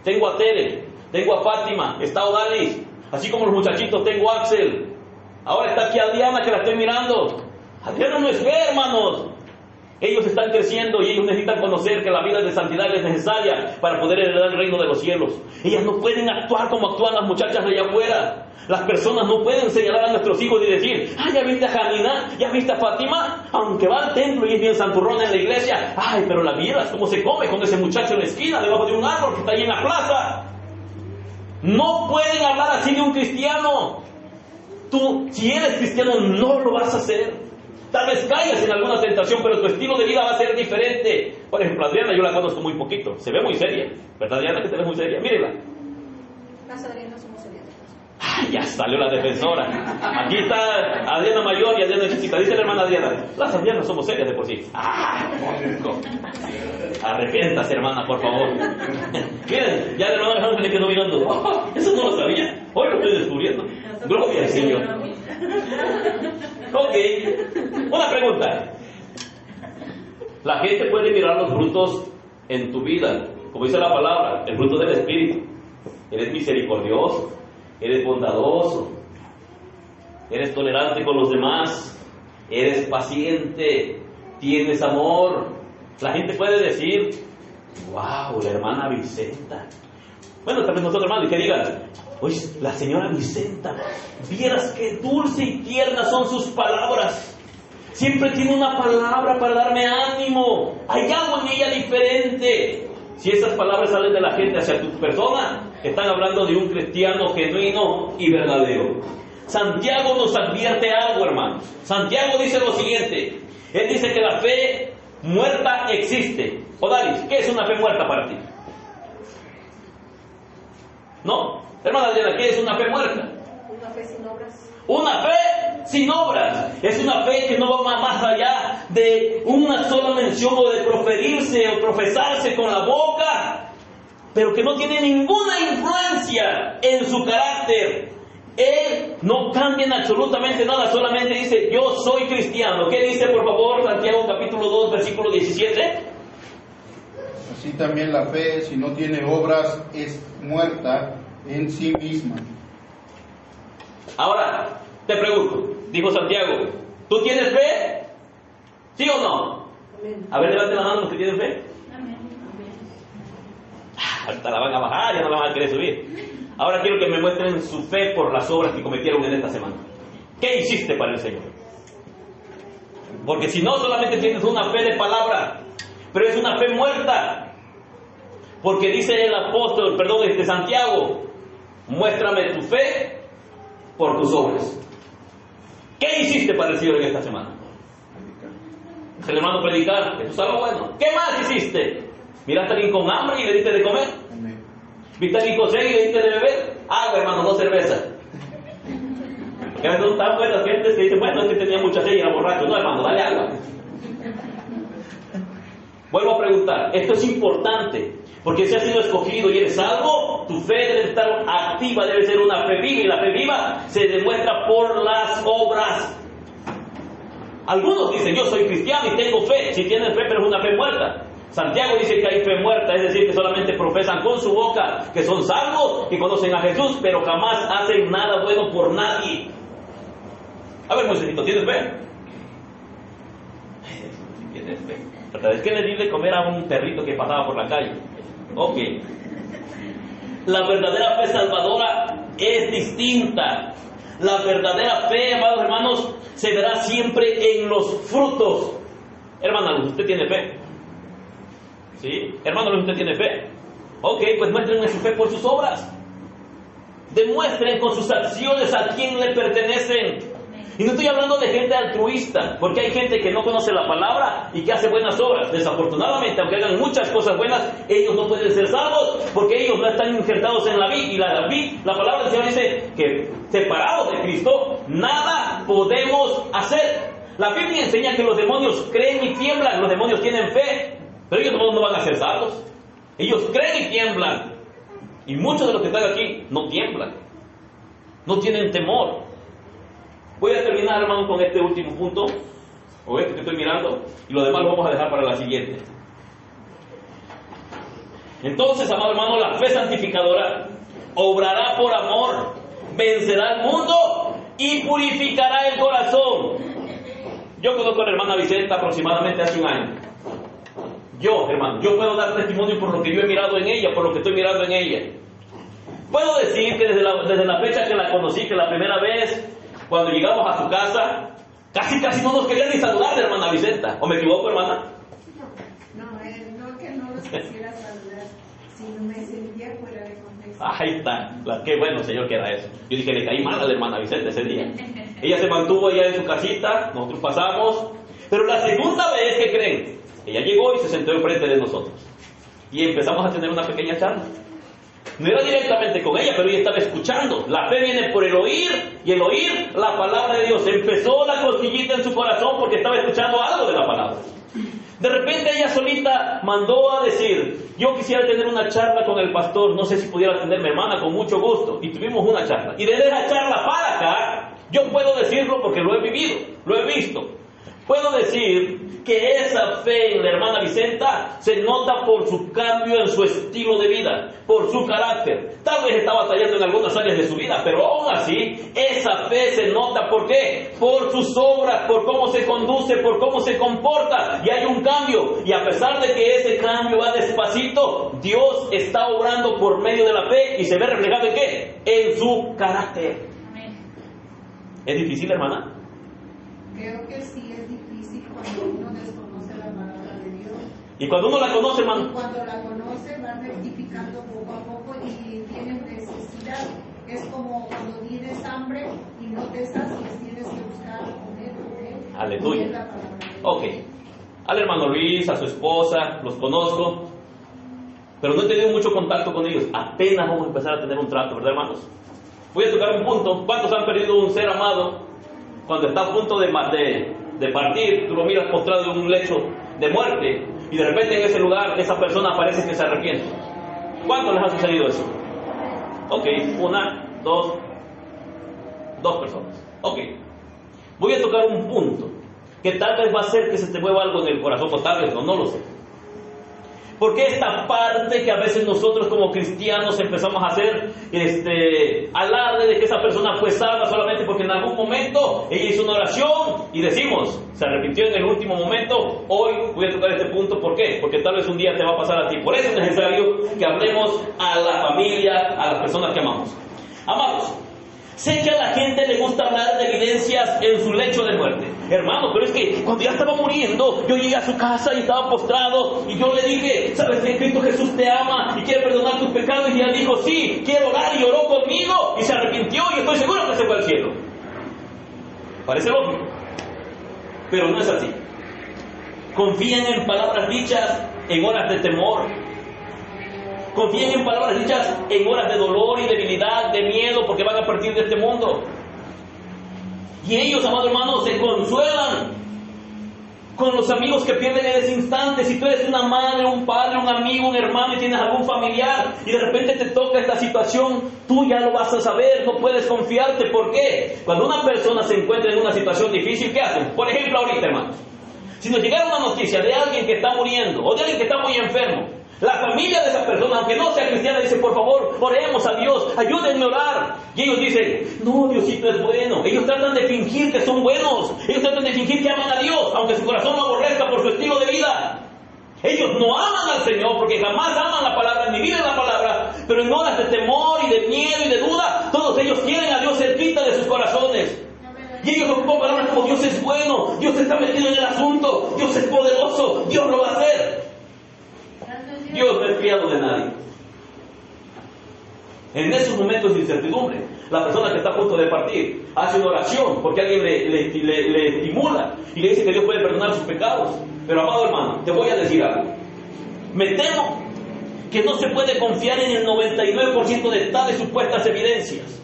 S1: Tengo a Tere, tengo a Fátima, está Odalis, así como los muchachitos, tengo a Axel. Ahora está aquí Adriana, que la estoy mirando. Adriana no es fe, hermanos. Ellos están creciendo y ellos necesitan conocer que la vida de santidad es necesaria para poder heredar el reino de los cielos. Ellas no pueden actuar como actúan las muchachas de allá afuera. Las personas no pueden señalar a nuestros hijos y decir, ¿ya viste a Janina? ¿Ya viste a Fátima? Aunque va al templo y es bien santurrona en la iglesia. ¡Ay, pero la vieras cómo se come con ese muchacho en la esquina, debajo de un árbol que está ahí en la plaza! No pueden hablar así de un cristiano. Tú, si eres cristiano, no lo vas a hacer. Tal vez caigas en alguna tentación, pero tu estilo de vida va a ser diferente. Por ejemplo, Adriana, yo la conozco muy poquito. Se ve muy seria. ¿Verdad, Adriana, que te ves muy seria? Mírenla.
S5: Las Adrianas somos serias.
S1: Ya salió la defensora. Aquí está Adriana mayor y Adriana chiquita. Dice la hermana Adriana, las Adrianas somos serias de por sí. Arrepiéntase, hermana, por favor. Miren, ya la hermana Alejandra le quedó mirando. Eso no lo sabía. Hoy lo estoy descubriendo. Gloria al Señor. Ok. Una pregunta. La gente puede mirar los frutos en tu vida. Como dice la palabra, el fruto del Espíritu. Eres misericordioso. Eres bondadoso, eres tolerante con los demás, eres paciente, tienes amor. La gente puede decir, wow, la hermana Vicenta. Bueno, tal vez nosotros, hermanos, y que digan, oye, la señora Vicenta, vieras qué dulce y tierna son sus palabras. Siempre tiene una palabra para darme ánimo. Hay algo en ella diferente. Si esas palabras salen de la gente hacia tu persona, están hablando de un cristiano genuino y verdadero. Santiago nos advierte algo, hermanos. Santiago dice lo siguiente. Él dice que la fe muerta existe. Odalis, ¿qué es una fe muerta para ti? ¿No? Hermana Adriana, ¿qué es una fe muerta?
S5: Una fe sin obras.
S1: Una fe sin obras. Es una fe que no va más allá de una sola mención o de proferirse o profesarse con la boca, pero que no tiene ninguna influencia en su carácter. Él no cambia en absolutamente nada, solamente dice, yo soy cristiano. ¿Qué dice, por favor, Santiago capítulo 2, versículo 17?
S3: Así también la fe, si no tiene obras, es muerta en sí misma.
S1: Ahora, te pregunto, dijo Santiago, ¿tú tienes fe? ¿Sí o no?
S5: Amén.
S1: A ver, levante la mano los que tienen fe.
S6: Amén.
S1: Hasta la van a bajar, ya no la van a querer subir. Ahora quiero que me muestren su fe por las obras que cometieron en esta semana. ¿Qué hiciste para el Señor? Porque si no, solamente tienes una fe de palabra, pero es una fe muerta. Porque dice el apóstol, Santiago, muéstrame tu fe por tus obras. ¿Qué hiciste para el Señor en esta semana? El hermano predicar, eso es algo bueno. ¿Qué más hiciste? ¿Miraste a alguien con hambre y le diste de comer?
S3: Amén.
S1: ¿Viste a alguien con sed y le diste de beber? Agua, hermano, no cerveza. Porque a veces son tan buenas gentes que dicen, bueno, es que tenía mucha sed y era borracho. No, hermano, dale agua. Vuelvo a preguntar, esto es importante, porque si has sido escogido y eres salvo, tu fe debe estar activa, debe ser una fe viva, y la fe viva se demuestra por las obras. Algunos dicen, yo soy cristiano y tengo fe. Si tienen fe, pero es una fe muerta. Santiago dice que hay fe muerta, es decir, que solamente profesan con su boca que son salvos, que conocen a Jesús, pero jamás hacen nada bueno por nadie. A ver, Moisésito, ¿tienes fe? ¿Tienes fe? ¿Es que le di de comer a un perrito que pasaba por la calle? Ok. La verdadera fe salvadora es distinta. La verdadera fe, amados hermanos, se verá siempre en los frutos. Hermana Luz, ¿usted tiene fe? ¿Sí? Hermano Luz, ¿usted tiene fe? Ok, pues muestren su fe por sus obras. Demuestren con sus acciones a quién le pertenecen. Y no estoy hablando de gente altruista, porque hay gente que no conoce la palabra y que hace buenas obras. Desafortunadamente, aunque hagan muchas cosas buenas, ellos no pueden ser salvos porque ellos no están injertados en la vid. Y la palabra del Señor dice que separados de Cristo, nada podemos hacer. La Biblia enseña que los demonios creen y tiemblan. Los demonios tienen fe, pero ellos no van a ser salvos. Ellos creen y tiemblan. Y muchos de los que están aquí no tiemblan, no tienen temor. Voy a terminar, hermano, con este último punto, o este que estoy mirando, y lo demás lo vamos a dejar para la siguiente. Entonces, amado hermano, la fe santificadora obrará por amor, vencerá al mundo y purificará el corazón. Yo conozco a la hermana Vicenta aproximadamente hace un año. Yo, hermano, yo puedo dar testimonio por lo que yo he mirado en ella, por lo que estoy mirando en ella. Puedo decir que desde la fecha que la conocí, que la primera vez, cuando llegamos a su casa, casi no nos quería ni saludar, hermana Vicenta. ¿O me equivoco, hermana?
S5: No que no los quisiera saludar, sino me sentía fuera de contexto.
S1: Ahí está. Qué bueno, Señor, que era eso. Yo dije, le caí mal a la hermana Vicenta ese día. Ella se mantuvo allá en su casita, nosotros pasamos, pero la segunda vez, ¿qué creen? Ella llegó y se sentó enfrente de nosotros. Y empezamos a tener una pequeña charla. No era directamente con ella, pero ella estaba escuchando. La fe viene por el oír, y el oír la palabra de Dios. Empezó la cosquillita en su corazón porque estaba escuchando algo de la palabra. De repente ella solita mandó a decir: yo quisiera tener una charla con el pastor, no sé si pudiera atender mi hermana, con mucho gusto. Y tuvimos una charla. Y desde esa charla para acá, yo puedo decirlo porque lo he vivido, lo he visto. Puedo decir que esa fe en la hermana Vicenta se nota por su cambio en su estilo de vida, por su carácter. Tal vez está batallando en algunas áreas de su vida, pero aún así, esa fe se nota. ¿Por qué? Por sus obras, por cómo se conduce, por cómo se comporta. Y hay un cambio. Y a pesar de que ese cambio va despacito, Dios está obrando por medio de la fe y se ve reflejado ¿en qué? En su carácter. ¿Es difícil, hermana?
S5: Creo que sí es difícil cuando uno desconoce la palabra de Dios.
S1: Y cuando uno la conoce, hermano.
S5: Y cuando la conoce, va rectificando poco a poco y tienes necesidad. Es como cuando tienes hambre y no te sacias, tienes que buscar comer.
S1: Aleluya.
S5: La palabra de Dios.
S1: Ok. Al hermano Luis, a su esposa, los conozco, pero no he tenido mucho contacto con ellos. Apenas vamos a empezar a tener un trato, ¿verdad, hermanos? Voy a tocar un punto. ¿Cuántos han perdido un ser amado cuando está a punto de partir? Tú lo miras postrado en un lecho de muerte y de repente en ese lugar esa persona parece que se arrepiente. ¿Cuántos les ha sucedido eso? Ok, una, dos personas. Ok, voy a tocar un punto que tal vez va a hacer que se te mueva algo en el corazón, o tal vez no lo sé. Porque esta parte que a veces nosotros como cristianos empezamos a hacer alarde de que esa persona fue salva solamente porque en algún momento ella hizo una oración y decimos, se arrepintió en el último momento. Hoy voy a tocar este punto. ¿Por qué? Porque tal vez un día te va a pasar a ti. Por eso es necesario que hablemos a la familia, a las personas que amamos. Amados, sé que a la gente le gusta hablar de evidencias en su lecho de muerte. Hermano, pero es que cuando ya estaba muriendo, yo llegué a su casa y estaba postrado y yo le dije: ¿sabes qué? Cristo Jesús te ama y quiere perdonar tus pecados. Y ella dijo: sí, quiero orar, y oró conmigo y se arrepintió y estoy seguro que se fue al cielo. Parece lógico, pero no es así. Confíen en palabras dichas en horas de temor. Confíen en palabras dichas en horas de dolor y debilidad, de miedo, porque van a partir de este mundo. Y ellos, amados hermanos, se consuelan con los amigos que pierden en ese instante. Si tú eres una madre, un padre, un amigo, un hermano y tienes algún familiar y de repente te toca esta situación, tú ya lo vas a saber, no puedes confiarte. ¿Por qué? Cuando una persona se encuentra en una situación difícil, ¿qué hacen? Por ejemplo, ahorita, hermanos, si nos llegara una noticia de alguien que está muriendo o de alguien que está muy enfermo, la familia de esa persona, aunque no sea cristiana, dice: por favor, oremos a Dios, ayúdenme a orar. Y ellos dicen: no, Diosito es bueno. Ellos tratan de fingir que son buenos. Ellos tratan de fingir que aman a Dios, aunque su corazón lo aborrezca por su estilo de vida. Ellos no aman al Señor porque jamás aman la palabra, ni viven la palabra. Pero en horas de temor y de miedo y de duda, todos ellos quieren a Dios cerquita de sus corazones. Y ellos ocupan palabras como: Dios es bueno, Dios está metido en el asunto, Dios es poderoso, Dios lo va a hacer. Dios no es fiado de nadie. En esos momentos de incertidumbre, la persona que está a punto de partir hace una oración porque alguien le estimula y le dice que Dios puede perdonar sus pecados. Pero, amado hermano, te voy a decir algo. Me temo que no se puede confiar en el 99% de tales supuestas evidencias,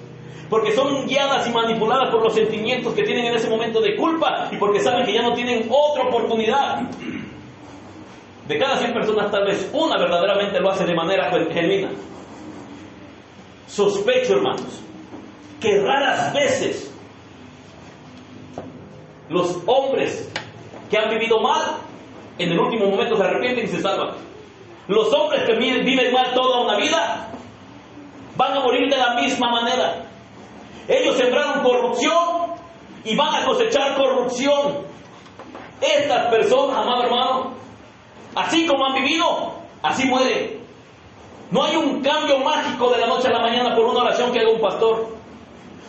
S1: porque son guiadas y manipuladas por los sentimientos que tienen en ese momento de culpa y porque saben que ya no tienen otra oportunidad. De cada 100 personas, tal vez una verdaderamente lo hace de manera genuina. Sospecho, hermanos, que raras veces los hombres que han vivido mal, en el último momento se arrepienten y se salvan. Los hombres que viven mal toda una vida van a morir de la misma manera. Ellos sembraron corrupción y van a cosechar corrupción. Estas personas, amado hermano, así como han vivido, así mueren. No hay un cambio mágico de la noche a la mañana por una oración que haga un pastor.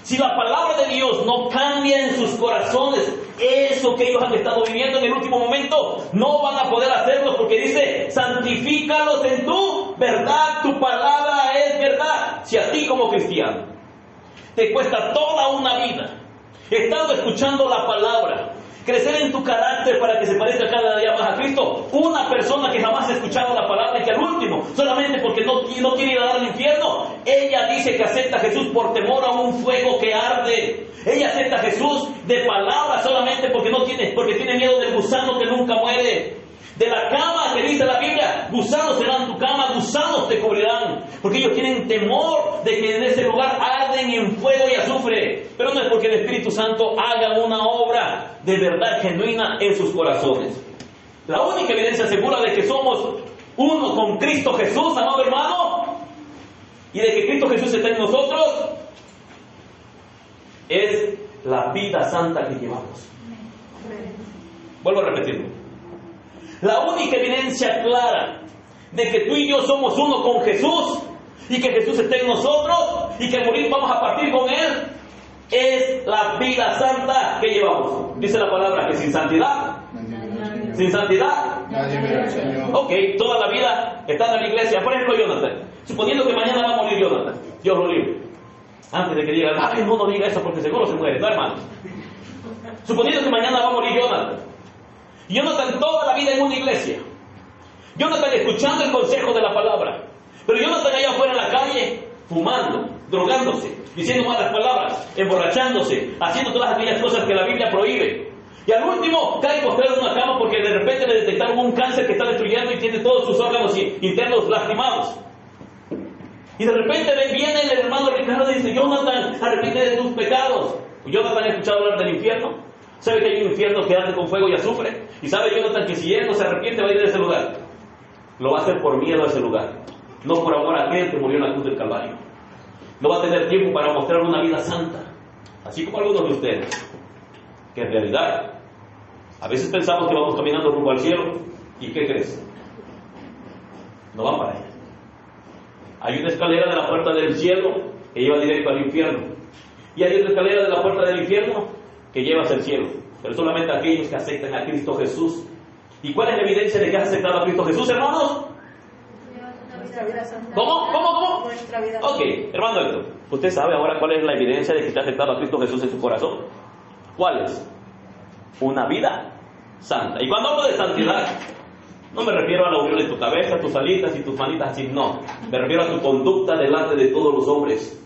S1: Si la palabra de Dios no cambia en sus corazones eso que ellos han estado viviendo en el último momento, no van a poder hacerlo, porque dice: santifícalos en tu verdad, tu palabra es verdad. Si a ti como cristiano te cuesta toda una vida estando escuchando la palabra, crecer en tu carácter para que se parezca cada día más a Cristo. Una persona que jamás ha escuchado la palabra y que al último, solamente porque no quiere ir a dar al infierno, ella dice que acepta a Jesús por temor a un fuego que arde. Ella acepta a Jesús de palabra solamente porque tiene miedo del gusano que nunca muere. De la cama que dice la Biblia, gusanos serán tu cama, gusanos te cubrirán. Porque ellos tienen temor de que en ese lugar arden en fuego y azufre. Pero no es porque el Espíritu Santo haga una obra de verdad genuina en sus corazones. La única evidencia segura de que somos uno con Cristo Jesús, amado hermano, y de que Cristo Jesús está en nosotros, es la vida santa que llevamos. Vuelvo a repetirlo. La única evidencia clara de que tú y yo somos uno con Jesús y que Jesús está en nosotros y que al morir vamos a partir con Él es la vida santa que llevamos. Dice la palabra que sin santidad
S3: Nadie verá al Señor.
S1: Ok, toda la vida estando en la iglesia. Por ejemplo, Jonathan, suponiendo que mañana va a morir Jonathan, Dios lo libre. Antes de que diga, ay, no diga eso porque seguro se muere, no, hermano. Suponiendo que mañana va a morir Jonathan. Jonathan toda la vida en una iglesia. Jonathan escuchando el consejo de la palabra. Pero Jonathan allá afuera en la calle, fumando, drogándose, diciendo malas palabras, emborrachándose, haciendo todas aquellas cosas que la Biblia prohíbe. Y al último cae postrado en una cama porque de repente le detectaron un cáncer que está destruyendo y tiene todos sus órganos internos lastimados. Y de repente viene el hermano Ricardo y dice, Jonathan, arrepiente de tus pecados. Jonathan ha escuchado hablar del infierno. Sabe que hay un infierno que arde con fuego y azufre. Y sabe Jonathan que si él no se arrepiente va a ir a ese lugar. Lo va a hacer por miedo a ese lugar, no por amor a aquel que murió en la cruz del Calvario. No va a tener tiempo para mostrar una vida santa. Así como algunos de ustedes, que en realidad a veces pensamos que vamos caminando rumbo al cielo. ¿Y qué crees? No van para allá. Hay una escalera de la puerta del cielo que lleva directo al infierno. Y hay otra escalera de la puerta del infierno que lleva hacia el cielo. Pero solamente aquellos que aceptan a Cristo Jesús. ¿Y cuál es la evidencia de que has aceptado a Cristo Jesús, hermanos? ¿Cómo?
S2: Nuestra vida.
S1: Ok, hermano Héctor, ¿usted sabe ahora cuál es la evidencia de que te ha aceptado a Cristo Jesús en su corazón? ¿Cuál es? Una vida santa. Y cuando hablo de santidad, no me refiero a la unión de tu cabeza, tus alitas y tus manitas así, no. Me refiero a tu conducta delante de todos los hombres.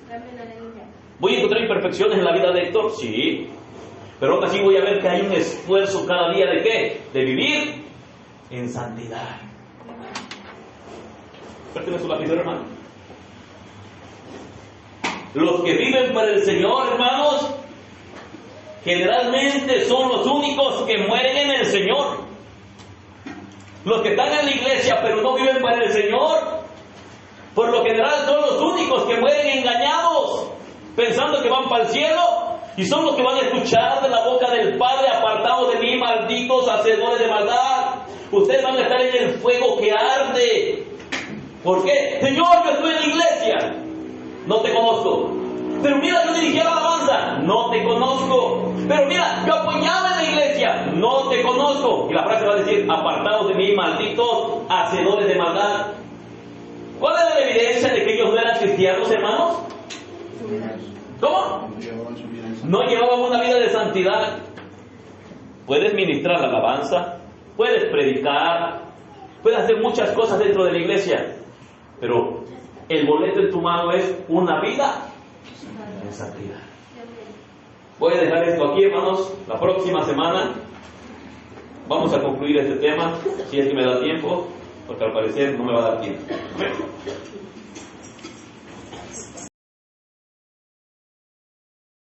S1: ¿Voy a encontrar imperfecciones en la vida de Héctor? Sí. Pero aún así voy a ver que hay un esfuerzo cada día ¿de qué? De vivir en santidad. Présteme su lapicero, hermano. Los que viven para el Señor, hermanos, generalmente son los únicos que mueren en el Señor. Los que están en la iglesia pero no viven para el Señor, por lo general son los únicos que mueren engañados, pensando que van para el cielo, y son los que van a escuchar de la boca del Padre, apartados de mí, malditos hacedores de maldad. Ustedes van a estar en el fuego que arde. ¿Por qué? Señor, yo estoy en la iglesia. No te conozco. Pero mira, yo dirigía la alabanza. No te conozco. Pero mira, yo apoyaba en la iglesia. No te conozco. Y la frase va a decir, apartados de mí, malditos hacedores de maldad. ¿Cuál es la evidencia de que ellos no eran cristianos, hermanos? ¿Cómo? No llevaban una vida de santidad. Puedes ministrar la alabanza, puedes predicar, puedes hacer muchas cosas dentro de la iglesia, pero el boleto en tu mano es una vida de santidad. Voy a dejar esto aquí, hermanos. La próxima semana vamos a concluir este tema, si es que me da tiempo, porque al parecer no me va a dar tiempo.